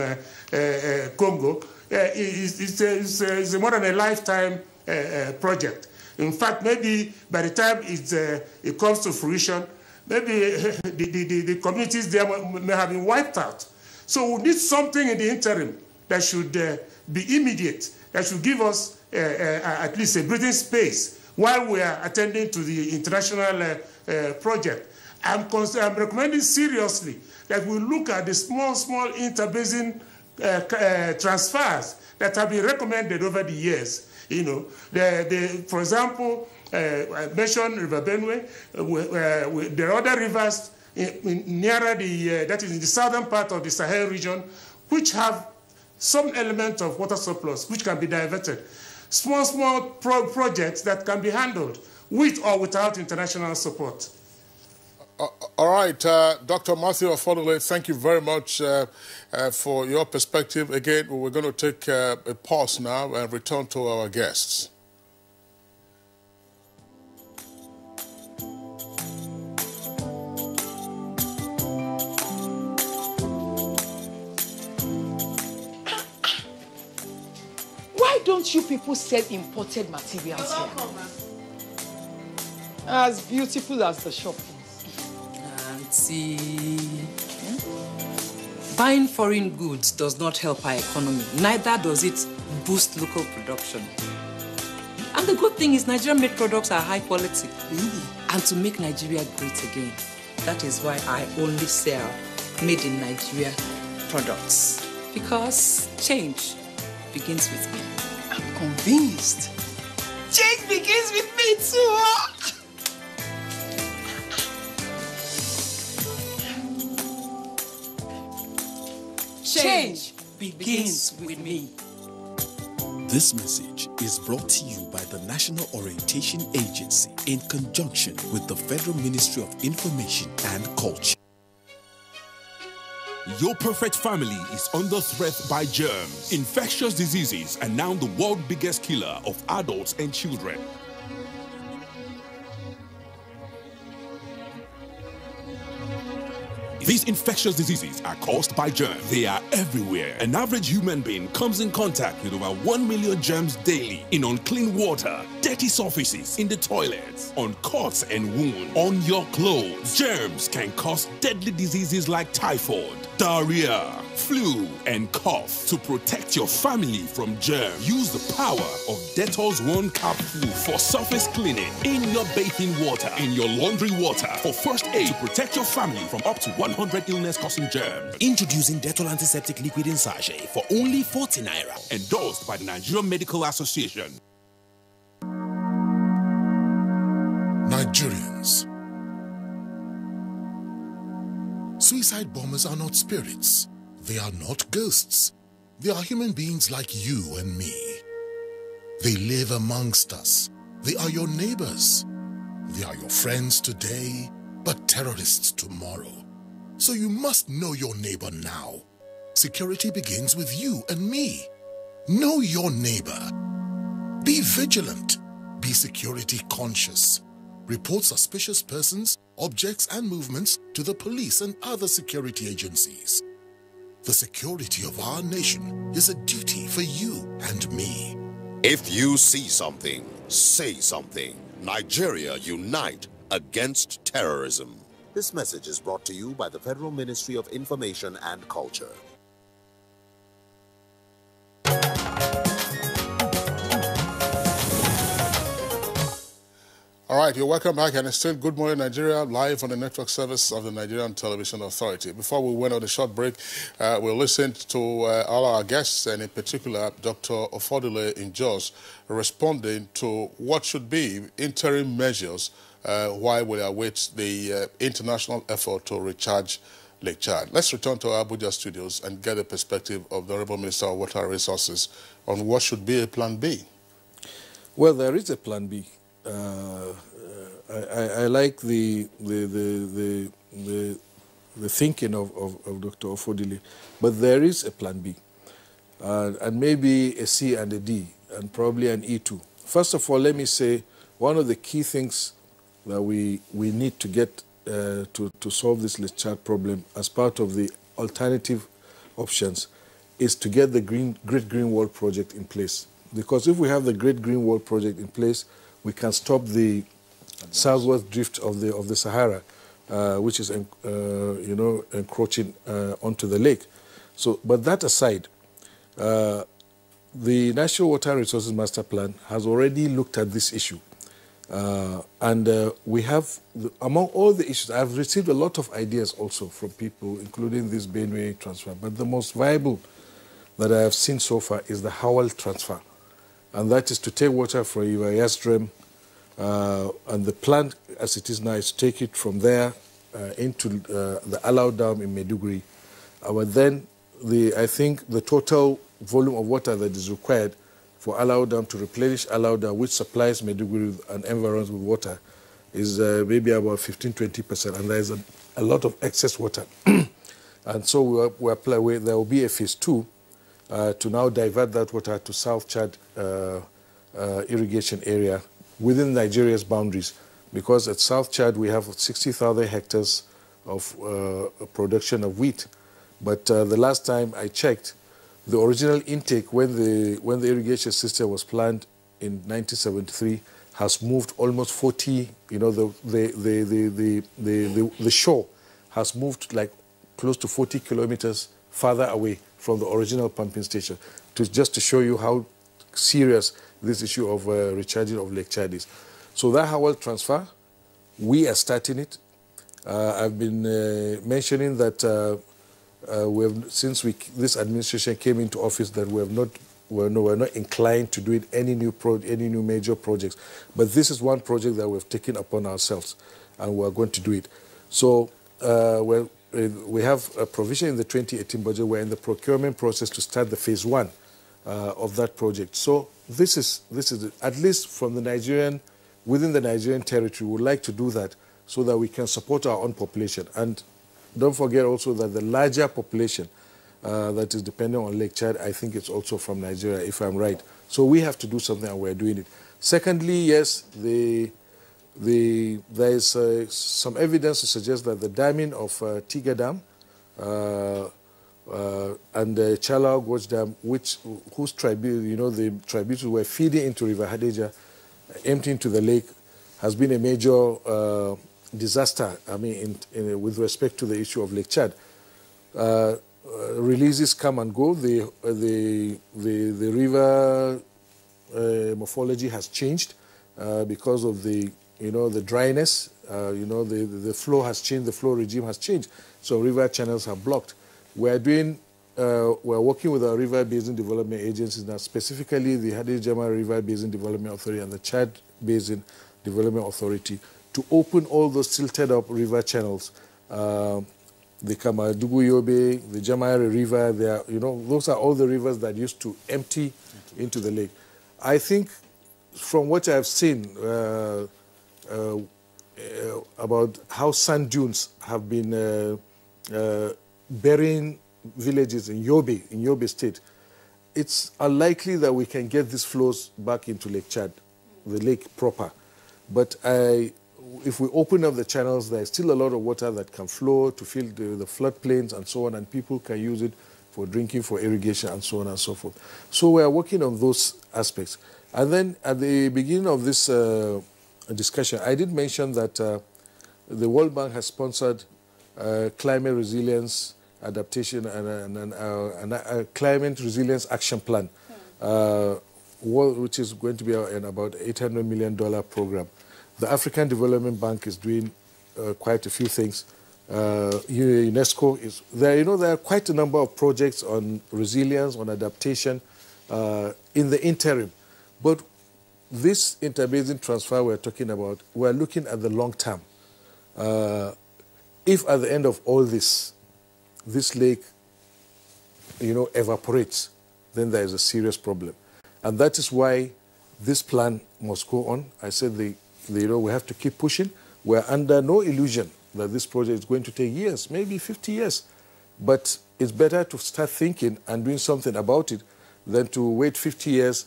Congo is more than a lifetime project. In fact, maybe by the time it comes to fruition, maybe the communities there may have been wiped out. So we need something in the interim that should be immediate, that should give us at least a breathing space while we are attending to the international project. I'm recommending seriously that we look at the small interbasin transfers that have been recommended over the years. You know, for example, I mentioned River Benue. There are other rivers nearer that is in the southern part of the Sahel region, which have some element of water surplus, which can be diverted. Small projects that can be handled with or without international support. All right, Dr. Matthew Afodele, thank you very much for your perspective. Again, we're going to take a pause now and return to our guests. Why don't you people sell imported materials here? As beautiful as the shop is. See, buying foreign goods does not help our economy. Neither does it boost local production. And the good thing is Nigerian-made products are high quality. And to make Nigeria great again, that is why I only sell made in Nigeria products. Because change begins with me. I'm convinced. Change begins with me too. Change begins with me. This message is brought to you by the National Orientation Agency in conjunction with the Federal Ministry of Information and Culture. Your perfect family is under threat by germs. Infectious diseases are now the world's biggest killer of adults and children. These infectious diseases are caused by germs. They are everywhere. An average human being comes in contact with over 1 million germs daily in unclean water, dirty surfaces, in the toilets, on cuts and wounds, on your clothes. Germs can cause deadly diseases like typhoid, diarrhea, flu, and cough. To protect your family from germs, use the power of Dettol's One Capful for surface cleaning, in your bathing water, in your laundry water, for first aid to protect your family from up to 100 illness-causing germs. Introducing Dettol Antiseptic Liquid in Sachet for only 40 Naira. Endorsed by the Nigerian Medical Association. Nigerians. Suicide bombers are not spirits. They are not ghosts. They are human beings like you and me. They live amongst us. They are your neighbors. They are your friends today, but terrorists tomorrow. So you must know your neighbor now. Security begins with you and me. Know your neighbor. Be vigilant. Be security conscious. Report suspicious persons, objects, and movements to the police and other security agencies. The security of our nation is a duty for you and me. If you see something, say something. Nigeria, unite against terrorism. This message is brought to you by the Federal Ministry of Information and Culture. All right, you're welcome back, and it's still Good Morning Nigeria, live on the network service of the Nigerian Television Authority. Before we went on a short break, we listened to all our guests, and in particular, Dr. Afodele in Jos, responding to what should be interim measures while we await the international effort to recharge Lake Chad. Let's return to our Abuja studios and get a perspective of the Honorable Minister of Water Resources on what should be a plan B. Well, there is a plan B. I like the thinking of Dr. Afodele, but there is a plan B, and maybe a C and a D, and probably an E2. First of all, let me say one of the key things that we need to get to solve this lake charge problem as part of the alternative options is to get the Great Green Wall project in place. Because if we have the Great Green Wall project in place, we can stop the southwest drift of the Sahara, which is encroaching onto the lake. So, but that aside, the National Water Resources Master Plan has already looked at this issue. And we have, among all the issues, I've received a lot of ideas also from people, including this Benue transfer. But the most viable that I have seen so far is the Howell transfer. And that is to take water from River Yasdrem, and the plan as it is now is to take it from there into the Alau Dam in Maiduguri. But then I think the total volume of water that is required for Alau Dam to replenish Alau Dam, which supplies Maiduguri and environs with water, is maybe about 15–20%, and there is a lot of excess water. And so there will be a phase 2 to now divert that water to South Chad irrigation area within Nigeria's boundaries, because at South Chad we have 60,000 hectares of production of wheat. But the last time I checked, the original intake when the irrigation system was planned in 1973 has moved almost 40. The shore has moved like close to 40 kilometers farther away from the original pumping station, just to show you how serious this issue of recharging of Lake Chad is. So that Howell transfer, we are starting it. I've been mentioning that since this administration came into office, that we're not inclined to doing any new major projects. But this is one project that we've taken upon ourselves, and we're going to do it. So we have a provision in the 2018 budget. We're in the procurement process to start the phase 1 of that project. So this is at least from within the Nigerian territory, we would like to do that so that we can support our own population. And don't forget also that the larger population that is dependent on Lake Chad, I think it's also from Nigeria, if I'm right. So we have to do something, and we're doing it. Secondly, yes, there is some evidence to suggest that the damming of Tiga Dam and the Chalau Gorge Dam, whose the tributaries were feeding into River Hadejia, emptying to the lake, has been a major disaster. I mean, with respect to the issue of Lake Chad, releases come and go. The river morphology has changed because of the dryness. The flow has changed. The flow regime has changed. So river channels are blocked. We're working with our river basin development agencies now, specifically the Hadejia River Basin Development Authority and the Chad Basin Development Authority, to open all those silted up river channels. The Kamadugu Yobe, the Jamari River, those are all the rivers that used to empty into the lake. I think from what I've seen about how sand dunes have been burying villages in Yobe State, it's unlikely that we can get these flows back into Lake Chad, the lake proper. But if we open up the channels, there's still a lot of water that can flow to fill the floodplains and so on, and people can use it for drinking, for irrigation, and so on and so forth. So we are working on those aspects. And then at the beginning of this discussion, I did mention that the World Bank has sponsored climate resilience adaptation and a climate resilience action plan, which is going to be an about $800 million program. The African Development Bank is doing quite a few things. UNESCO is there. There are quite a number of projects on resilience, on adaptation in the interim. But this interbasin transfer we're talking about, we're looking at the long term. If at the end of all this lake, evaporates, then there is a serious problem. And that is why this plan must go on. I said we have to keep pushing. We're under no illusion that this project is going to take years, maybe 50 years. But it's better to start thinking and doing something about it than to wait 50 years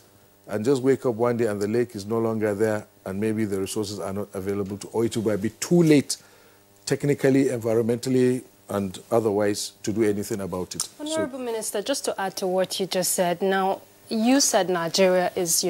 and just wake up one day and the lake is no longer there and maybe the resources are not available to, or it will be too late technically, environmentally, and otherwise to do anything about it. Honorable Minister, just to add to what you just said, now you said Nigeria is,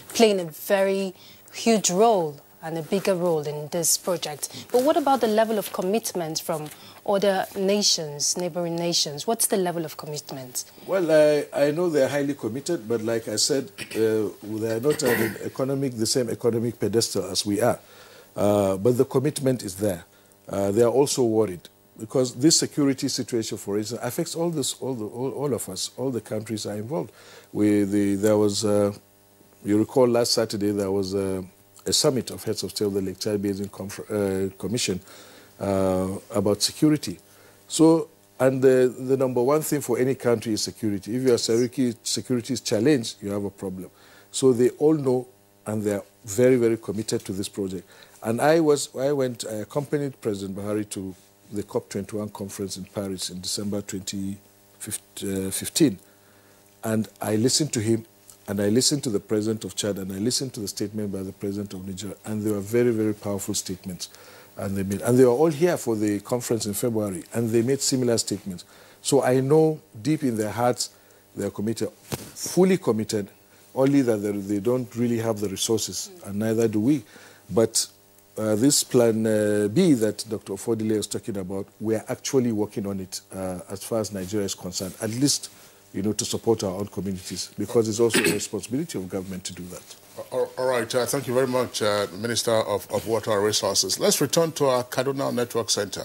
playing a very huge role and a bigger role in this project. But what about the level of commitment from other nations, neighboring nations? What's the level of commitment? Well, I know they're highly committed, but like I said, they're not on the same economic pedestal as we are. But the commitment is there. They are also worried because this security situation, for instance, affects all of us. All the countries are involved. There was, you recall last Saturday, there was a summit of heads of state of the Lake Chad Basin Commission about security. So, and the number one thing for any country is security. If your security is challenged, you have a problem. So they all know, and they are very, very committed to this project. And I accompanied President Buhari to the COP21 conference in Paris in December 2015. And I listened to him, and I listened to the President of Chad, and I listened to the statement by the President of Nigeria, and they were very, very powerful statements. And they were all here for the conference in February, and they made similar statements. So I know deep in their hearts they are committed, fully committed, only that they don't really have the resources, and neither do we. But this plan B that Dr. Fodile is talking about, we are actually working on it as far as Nigeria is concerned, at least to support our own communities, because it's also a responsibility of government to do that. All right. Thank you very much, Minister of Water Resources. Let's return to our Kaduna Network Center.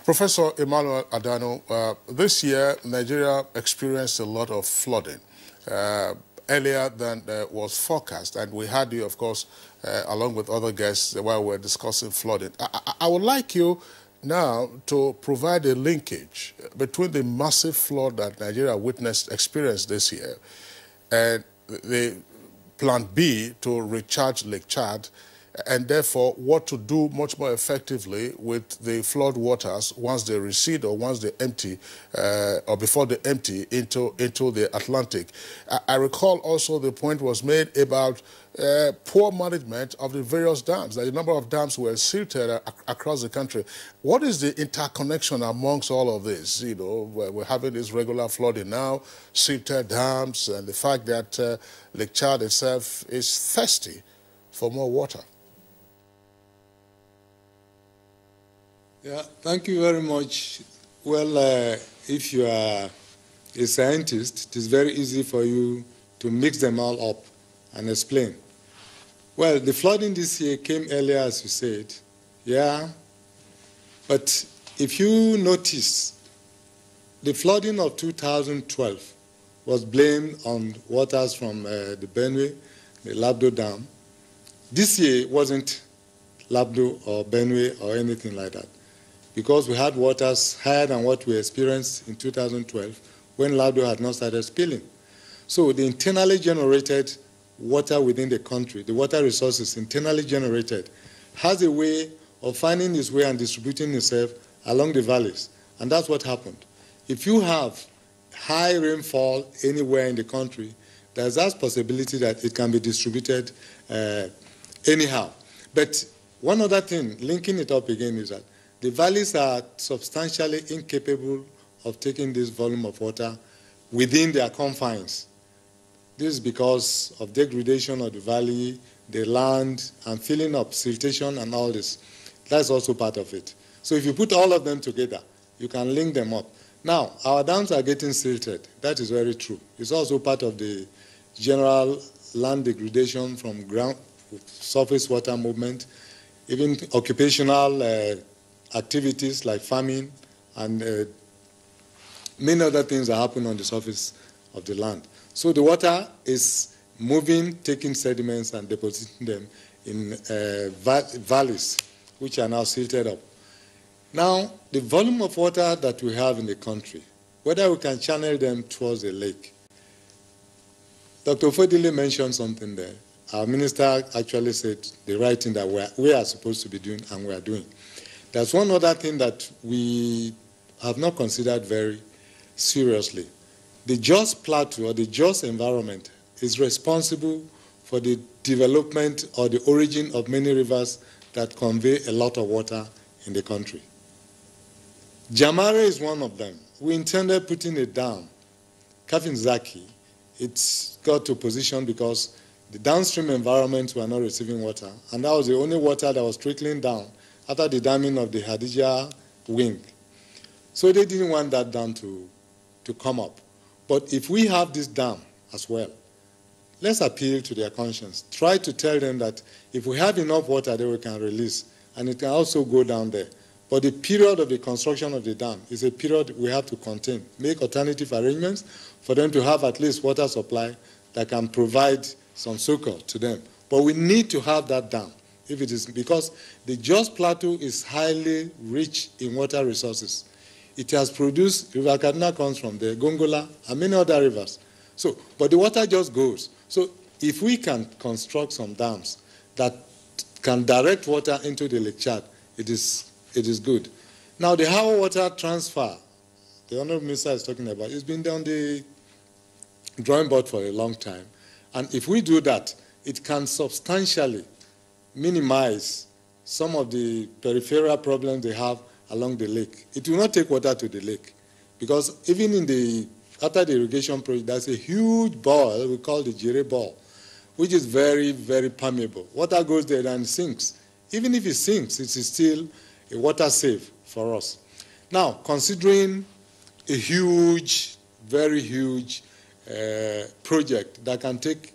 Professor Emmanuel Adano, this year, Nigeria experienced a lot of flooding, earlier than was forecast. And we had you, of course, along with other guests, while we're discussing flooding. I would like you now to provide a linkage between the massive flood that Nigeria experienced this year and the Plan B to recharge Lake Chad, and therefore what to do much more effectively with the flood waters once they recede or once they empty, or before they empty into the Atlantic. I recall also the point was made about poor management of the various dams. That a number of dams were silted across the country. What is the interconnection amongst all of this? We're having this regular flooding now, silted dams, and the fact that Lake Chad itself is thirsty for more water. Yeah, thank you very much. Well, if you are a scientist, it is very easy for you to mix them all up and explain. Well, the flooding this year came earlier, as you said, yeah. But if you notice, the flooding of 2012 was blamed on waters from the Benue, the Labdo Dam. This year wasn't Labdo or Benue or anything like that, because we had waters higher than what we experienced in 2012 when Labdo had not started spilling. So the internally generated water within the country, the water resources internally generated, has a way of finding its way and distributing itself along the valleys. And that's what happened. If you have high rainfall anywhere in the country, there's that possibility that it can be distributed anyhow. But one other thing, linking it up again, is that the valleys are substantially incapable of taking this volume of water within their confines. This is because of degradation of the valley, the land, and filling up, siltation, and all this. That's also part of it. So if you put all of them together, you can link them up. Now, our dams are getting silted. That is very true. It's also part of the general land degradation from ground surface water movement, even occupational activities like farming and many other things that happen on the surface of the land. So the water is moving, taking sediments and depositing them in valleys, which are now silted up. Now, the volume of water that we have in the country, whether we can channel them towards the lake. Dr. Fodile mentioned something there. Our minister actually said the right thing that we are supposed to be doing, and we are doing. There's one other thing that we have not considered very seriously. The Jos Plateau, or the Jos environment, is responsible for the development or the origin of many rivers that convey a lot of water in the country. Jamare is one of them. We intended putting a dam. Kafinzaki, it's got to position because the downstream environments were not receiving water, and that was the only water that was trickling down after the damming of the Hadija wing. So they didn't want that dam to come up. But if we have this dam as well, let's appeal to their conscience. Try to tell them that if we have enough water, then we can release, and it can also go down there. But the period of the construction of the dam is a period we have to contain, make alternative arrangements for them to have at least water supply that can provide some succor to them. But we need to have that dam, if it is, because the Jos Plateau is highly rich in water resources. It has produced, River Kaduna comes from there, Gongola, and many other rivers. So, but the water just goes. So if we can construct some dams that can direct water into the Lake Chad, it is good. Now, the high water transfer, the Honorable Minister is talking about, it's been on the drawing board for a long time. And if we do that, it can substantially minimize some of the peripheral problems they have along the lake. It will not take water to the lake, because even after the irrigation project, there's a huge ball we call the Jire ball, which is very, very permeable. Water goes there and sinks. Even if it sinks, it is still a water save for us. Now, considering a huge, very huge project that can take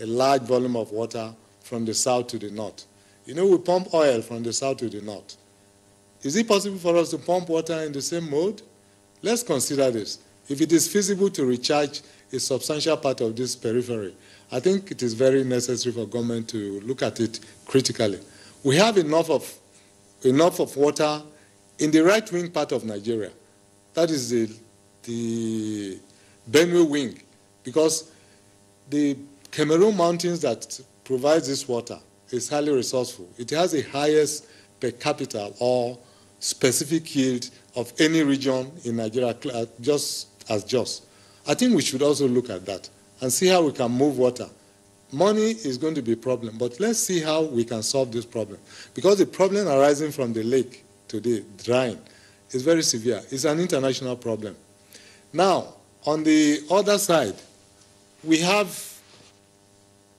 a large volume of water from the south to the north. You know, we pump oil from the south to the north. Is it possible for us to pump water in the same mode? Let's consider this. If it is feasible to recharge a substantial part of this periphery, I think it is very necessary for government to look at it critically. We have enough of water in the right-wing part of Nigeria. That is the Benue wing, because the Cameroon Mountains that provides this water is highly resourceful. It has the highest per capita or specific yield of any region in Nigeria, just as Jos. I think we should also look at that and see how we can move water. Money is going to be a problem, but let's see how we can solve this problem. Because the problem arising from the lake today, drying, is very severe. It's an international problem. Now, on the other side, we have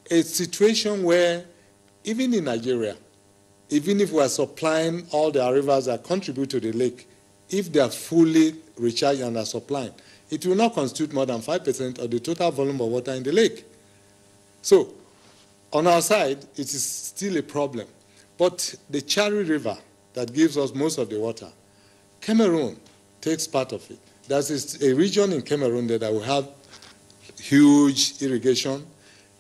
a situation where even in Nigeria, even if we are supplying all the rivers that contribute to the lake, if they are fully recharged and are supplying, it will not constitute more than 5% of the total volume of water in the lake. So, on our side, it is still a problem. But the Chari River that gives us most of the water, Cameroon takes part of it. There's a region in Cameroon that will have huge irrigation.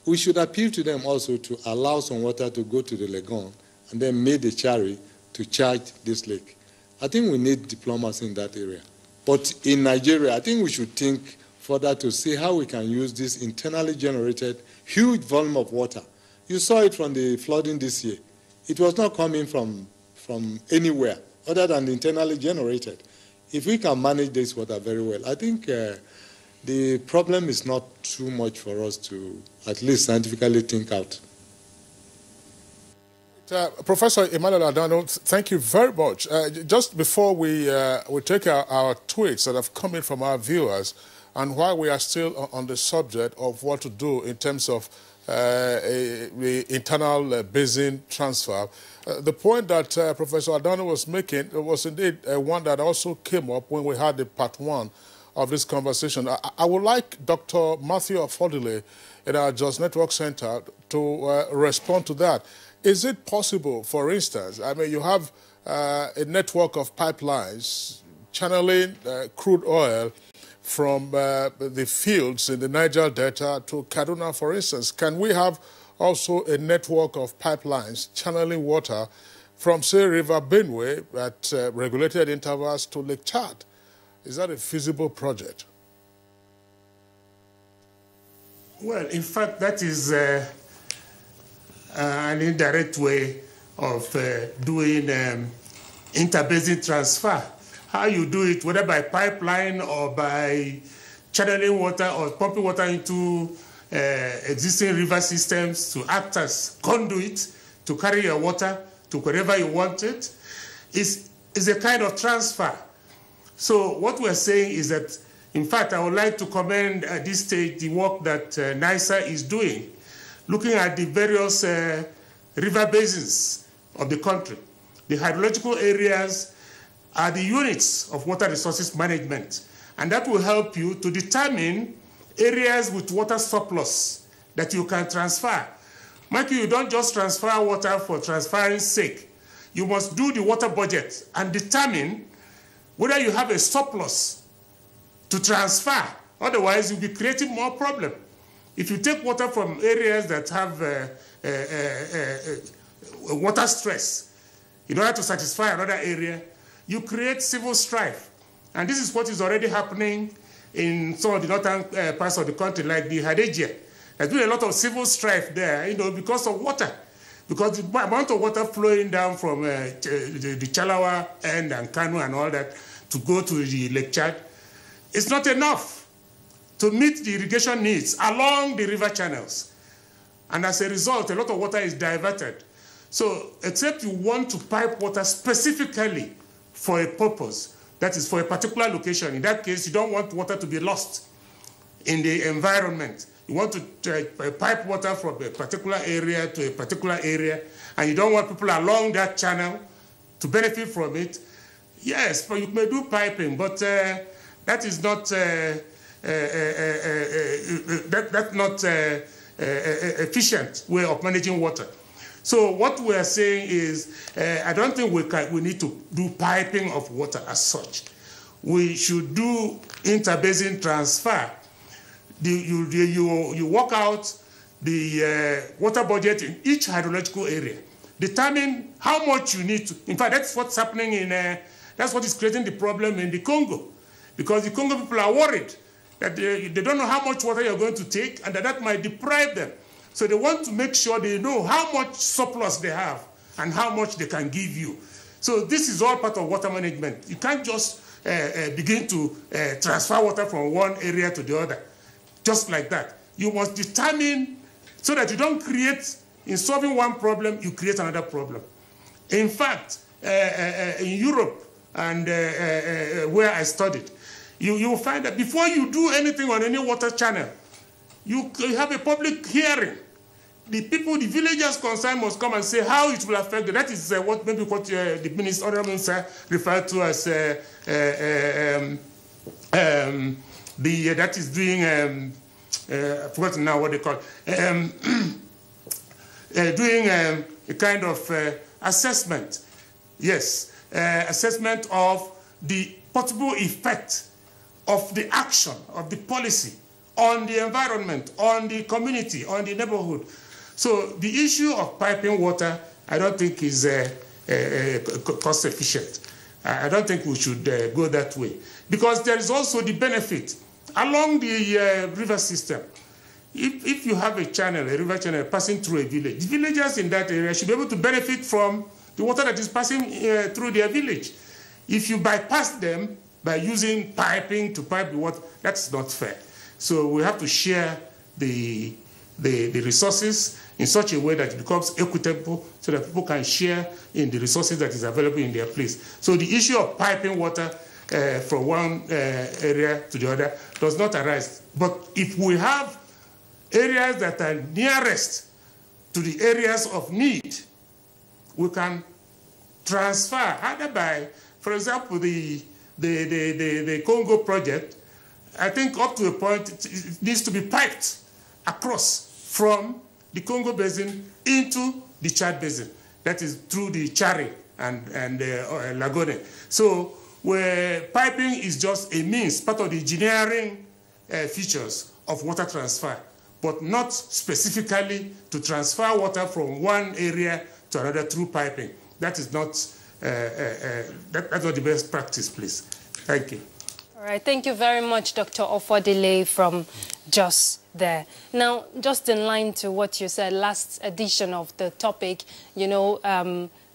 We should appeal to them also to allow some water to go to the lagoon and then make the Chari to charge this lake. I think we need diplomacy in that area. But in Nigeria, I think we should think further to see how we can use this internally generated huge volume of water. You saw it from the flooding this year. It was not coming from anywhere other than internally generated. If we can manage this water very well, I think the problem is not too much for us to at least scientifically think out. Professor Emmanuel Adano, thank you very much. Just before we take our tweets that have come in from our viewers, and while we are still on the subject of what to do in terms of the internal basin transfer, the point that Professor Adano was making was indeed one that also came up when we had the part one of this conversation. I would like Dr. Matthew Afodile in our Jos Network Center to respond to that. Is it possible, for instance, I mean, you have a network of pipelines channeling crude oil from the fields in the Niger Delta to Kaduna, for instance. Can we have also a network of pipelines channeling water from, say, River Benue at regulated intervals to Lake Chad? Is that a feasible project? Well, in fact, that is an indirect way of doing interbasin transfer. How you do it, whether by pipeline or by channeling water or pumping water into existing river systems to act as conduit to carry your water to wherever you want it, is a kind of transfer. So what we're saying is that, in fact, I would like to commend at this stage the work that NISA is doing, looking at the various river basins of the country. The hydrological areas are the units of water resources management, and that will help you to determine areas with water surplus that you can transfer. Mind you don't just transfer water for transferring sake. You must do the water budget and determine whether you have a surplus to transfer. Otherwise, you'll be creating more problem. If you take water from areas that have water stress in order to satisfy another area, you create civil strife. And this is what is already happening in some of the northern parts of the country, like the Hadejia. There's been a lot of civil strife there, because of water. Because the amount of water flowing down from the Chalawa end and Kanu and all that to go to the Lake Chad, it's not enough to meet the irrigation needs along the river channels. And as a result, a lot of water is diverted. So except you want to pipe water specifically for a purpose, that is for a particular location, in that case, you don't want water to be lost in the environment. You want to pipe water from a particular area to a particular area, and you don't want people along that channel to benefit from it. Yes, but you may do piping, but that is not efficient way of managing water. So what we are saying is, I don't think we need to do piping of water as such. We should do interbasin transfer. You work out the water budget in each hydrological area. Determine how much you need to. In fact, that's what's happening that's what is creating the problem in the Congo. Because the Congo people are worried that they don't know how much water you're going to take and that might deprive them. So they want to make sure they know how much surplus they have and how much they can give you. So this is all part of water management. You can't just begin to transfer water from one area to the other, just like that. You must determine so that you don't create, in solving one problem, you create another problem. In fact, in Europe and where I studied, you'll find that before you do anything on any water channel, you have a public hearing. The people, the villagers concerned must come and say how it will affect them. That is what the Honorable Minister referred to as that is doing, I've forgotten now what they call it, doing a kind of assessment. Yes, assessment of the possible effect of the action, of the policy on the environment, on the community, on the neighborhood. So the issue of piping water, I don't think is cost efficient. I don't think we should go that way. Because there is also the benefit along the river system. If you have a channel, a river channel passing through a village, the villagers in that area should be able to benefit from the water that is passing through their village. If you bypass them by using piping to pipe the water, that's not fair. So we have to share the resources in such a way that it becomes equitable so that people can share in the resources that is available in their place. So the issue of piping water from one area to the other does not arise. But if we have areas that are nearest to the areas of need, we can transfer either by, for example, the Congo project. I think up to a point it needs to be piped across from the Congo basin into the Chad basin. That is through the Chari and Lagone. So where piping is just a means, part of the engineering features of water transfer, but not specifically to transfer water from one area to another through piping. That is not, that's not the best practice, please. Thank you. All right, thank you very much, Dr. Ofodile from Jos there. Now, just in line to what you said, last edition of the topic, you know,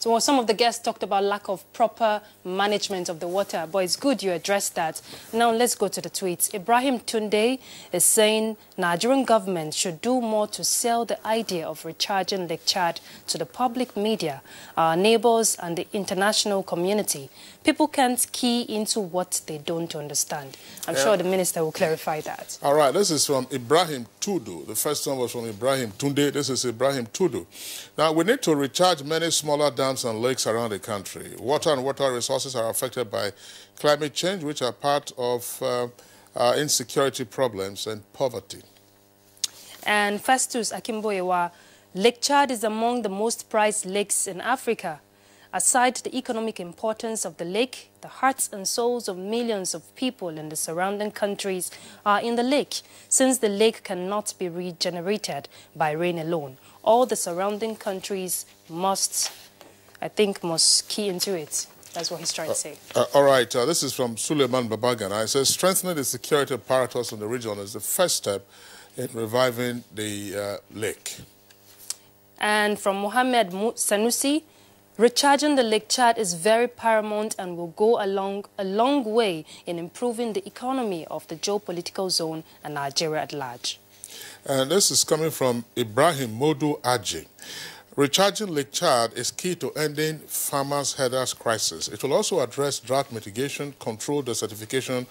So some of the guests talked about lack of proper management of the water, but it's good you addressed that. Now let's go to the tweets. Ibrahim Tunde is saying Nigerian government should do more to sell the idea of recharging Lake Chad to the public media, our neighbors and the international community. People can't key into what they don't understand. I'm sure the minister will clarify that. All right, this is from Ibrahim Tudu. The first one was from Ibrahim Tunde. This is Ibrahim Tudu. Now, we need to recharge many smaller dams and lakes around the country. Water and water resources are affected by climate change, which are part of insecurity problems and poverty. And Festus Akimboyewa, Lake Chad is among the most prized lakes in Africa. Aside the economic importance of the lake, the hearts and souls of millions of people in the surrounding countries are in the lake, since the lake cannot be regenerated by rain alone. All the surrounding countries must key into it. That's what he's trying to say. All right, this is from Suleiman Babagana. It says, strengthening the security apparatus in the region is the first step in reviving the lake. And from Mohammed Sanusi, recharging the Lake Chad is very paramount and will go a long way in improving the economy of the geopolitical zone and Nigeria at large. And this is coming from Ibrahim Modu Aji. Recharging Lake Chad is key to ending farmers' headers crisis. It will also address drought mitigation, control desertification,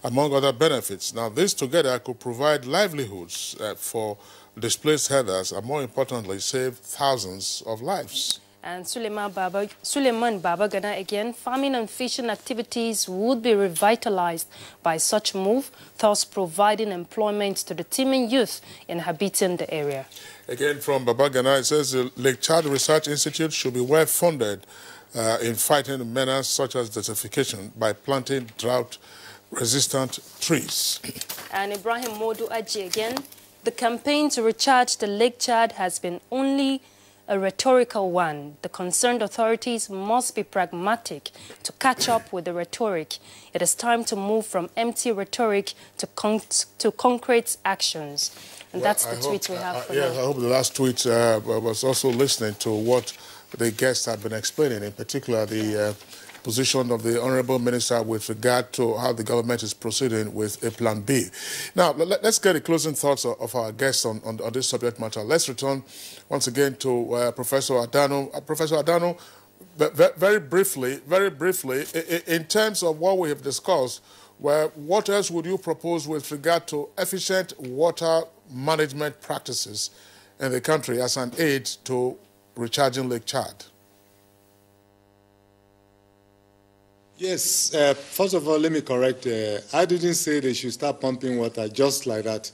among other benefits. Now, this together could provide livelihoods for displaced headers and, more importantly, save thousands of lives. And Suleiman Babagana again, farming and fishing activities would be revitalized by such move, thus providing employment to the teeming youth inhabiting the area. Again, from Babagana, it says the Lake Chad Research Institute should be well funded in fighting menace such as desertification by planting drought-resistant trees. And Ibrahim Modu Aji again, the campaign to recharge the Lake Chad has been only a rhetorical one. The concerned authorities must be pragmatic to catch up with the rhetoric. It is time to move from empty rhetoric to concrete actions. And that's the tweet we have for yes, now. I hope the last tweet was also listening to what the guests have been explaining, in particular the position of the Honourable Minister with regard to how the government is proceeding with a Plan B. Now, let's get the closing thoughts of our guests on this subject matter. Let's return once again to Professor Adano. Professor Adano, very briefly, in terms of what we have discussed, what else would you propose with regard to efficient water management practices in the country as an aid to recharging Lake Chad? Yes, first of all, let me correct. I didn't say they should start pumping water just like that.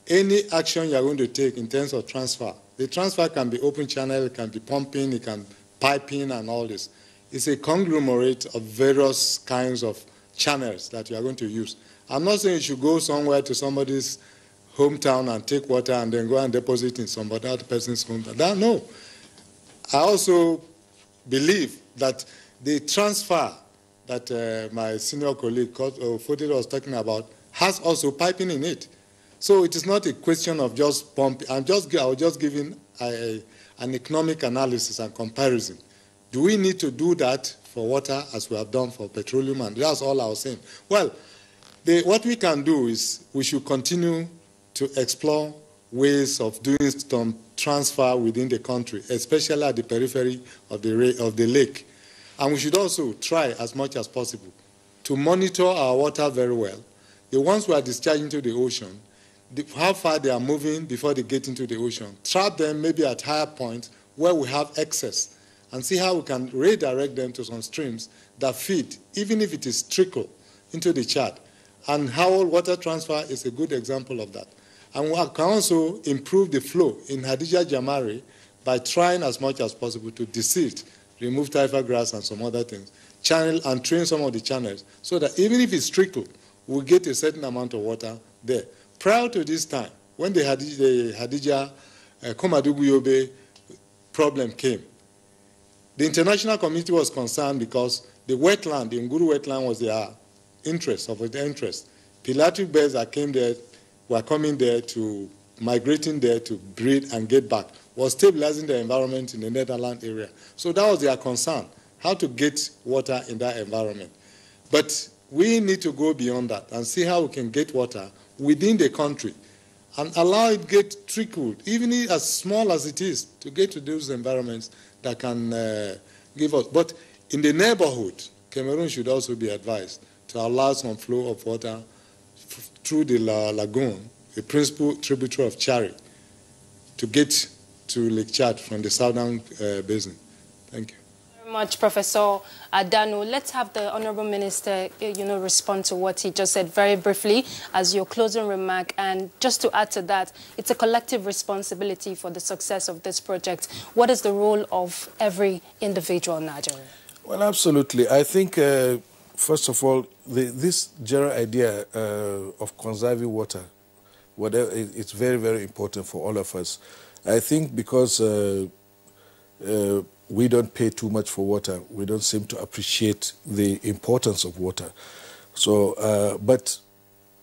Any action you're going to take in terms of transfer, the transfer can be open channel, it can be pumping, it can piping and all this. It's a conglomerate of various kinds of channels that you are going to use. I'm not saying you should go somewhere to somebody's hometown and take water and then go and deposit in somebody other person's hometown. No. I also believe that the transfer that my senior colleague, Fodil, was talking about, has also piping in it. So it is not a question of just pumping. I was just giving an economic analysis and comparison. Do we need to do that for water as we have done for petroleum? And that's all I was saying. Well, what we can do is we should continue to explore ways of doing some transfer within the country, especially at the periphery of the lake. And we should also try as much as possible to monitor our water very well. The ones we are discharging to the ocean, how far they are moving before they get into the ocean. Trap them maybe at higher points where we have excess and see how we can redirect them to some streams that feed, even if it is trickle, into the Chad. And how water transfer is a good example of that. And we can also improve the flow in Hadija Jamari by trying as much as possible to desilt, remove typha grass and some other things, channel and train some of the channels so that even if it's trickle, we'll get a certain amount of water there. Prior to this time, when the Hadija Komadugu Yobe problem came, the international community was concerned because the wetland, the Nguru wetland, was their interest, of their interest. Pelagic birds that came there were coming there to migrating there to breed and get back, was stabilizing the environment in the Netherlands area. So that was their concern, how to get water in that environment. But we need to go beyond that and see how we can get water within the country and allow it get trickled, even as small as it is, to get to those environments that can give us. But in the neighborhood, Cameroon should also be advised to allow some flow of water through the lagoon, the principal tributary of Chari, to get to Lake Chad from the southern basin. Thank you. Very much, Professor Adano. Let's have the Honorable Minister, respond to what he just said very briefly as your closing remark. And just to add to that, it's a collective responsibility for the success of this project. What is the role of every individual in Nigeria? Well, absolutely. I think, first of all, this general idea of conserving water, it's very, very important for all of us. I think because we don't pay too much for water, we don't seem to appreciate the importance of water. So, but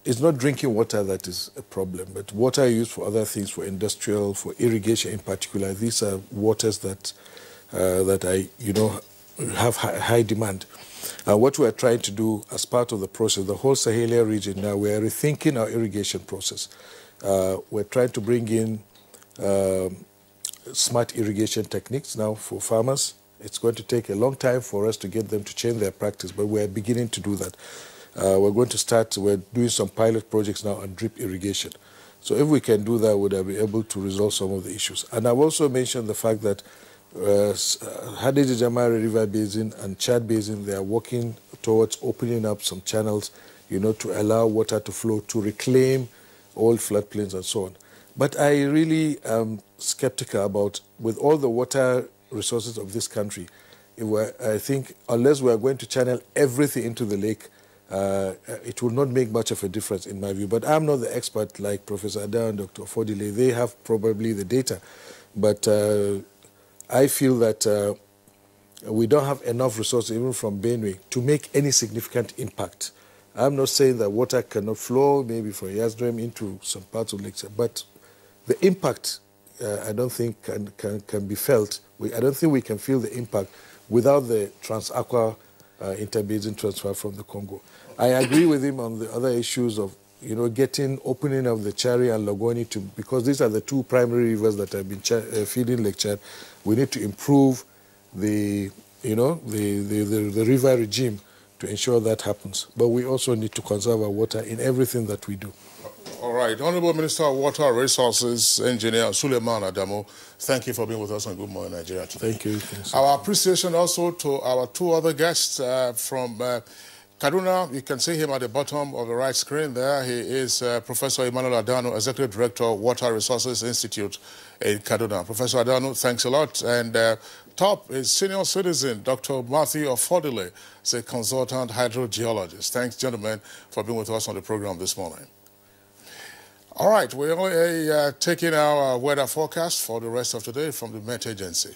it's not drinking water that is a problem, but water used for other things, for industrial, for irrigation in particular. These are waters that have high demand. What we are trying to do as part of the process, the whole Sahelia region now, we are rethinking our irrigation process. We're trying to bring in smart irrigation techniques now for farmers. It's going to take a long time for us to get them to change their practice, but we're beginning to do that. We're doing some pilot projects now on drip irrigation. So if we can do that, we'll be able to resolve some of the issues. And I've also mentioned the fact that Hadejijamare River Basin and Chad Basin, they are working towards opening up some channels, to allow water to flow, to reclaim old floodplains and so on. But I really am skeptical about, with all the water resources of this country, I think unless we are going to channel everything into the lake, it will not make much of a difference in my view. But I'm not the expert like Professor Adao and Dr. Fodile. They have probably the data. But I feel that we don't have enough resources, even from Benue, to make any significant impact. I'm not saying that water cannot flow, maybe from Yazdrem into some parts of Lake Chad, but the impact, I don't think, can be felt. I don't think we can feel the impact without the Trans-Aqua interbasin transfer from the Congo. I agree with him on the other issues of, opening of the Chari and Logoni, because these are the two primary rivers that have been feeding Lake Chad. We need to improve the river regime to ensure that happens. But we also need to conserve our water in everything that we do. All right. Honorable Minister of Water Resources, Engineer Suleiman Adamo, thank you for being with us on Good Morning Nigeria today. Thank you. Thanks. Our appreciation also to our two other guests from Kaduna. You can see him at the bottom of the right screen there. He is Professor Emmanuel Adano, Executive Director, Water Resources Institute in Kaduna. Professor Adano, thanks a lot. And top is senior citizen, Dr. Matthew Ofodile, is a consultant hydrogeologist. Thanks, gentlemen, for being with us on the program this morning. All right, we're only taking our weather forecast for the rest of today from the Met Agency.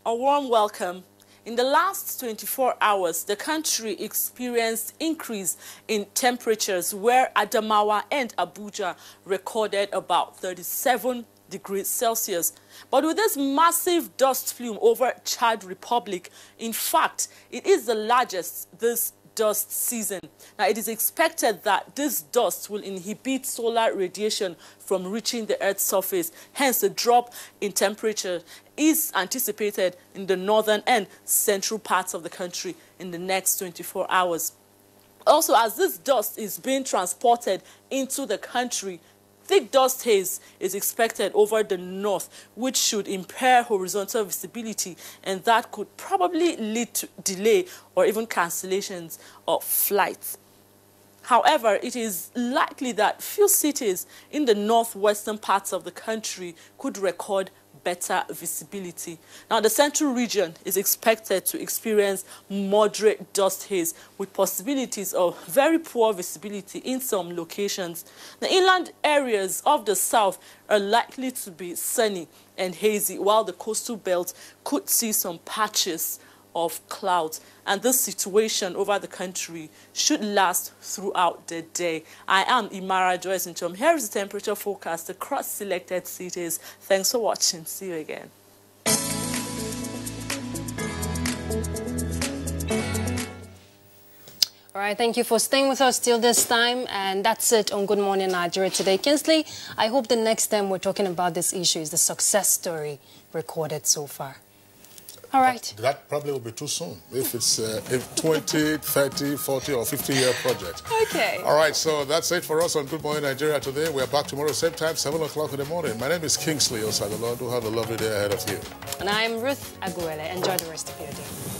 A warm welcome. In the last 24 hours, the country experienced increase in temperatures where Adamawa and Abuja recorded about 37 degrees Celsius. But with this massive dust plume over Chad Republic, in fact, it is the largest this dust season. Now, it is expected that this dust will inhibit solar radiation from reaching the Earth's surface. Hence, a drop in temperature is anticipated in the northern and central parts of the country in the next 24 hours. Also, as this dust is being transported into the country, thick dust haze is expected over the north, which should impair horizontal visibility, and that could probably lead to delay or even cancellations of flights. However, it is likely that few cities in the northwestern parts of the country could record better visibility. Now, the central region is expected to experience moderate dust haze with possibilities of very poor visibility in some locations. The inland areas of the south are likely to be sunny and hazy, while the coastal belt could see some patches of clouds. And this situation over the country should last throughout the day. I am Imara Joyce Interim. Here is the temperature forecast across selected cities. Thanks for watching. See you again. All right, thank you for staying with us till this time. And that's it on Good Morning Nigeria today. Kinsley, I hope the next time we're talking about this issue is the success story recorded so far. All right. That probably will be too soon if it's a 20, 30, 40 or 50-year project. Okay. All right, so that's it for us on Good Morning Nigeria today. We're back tomorrow, same time, 7 o'clock in the morning. My name is Kingsley Osadolo. Do have a lovely day ahead of you. And I'm Ruth Aguele. Enjoy the rest of your day.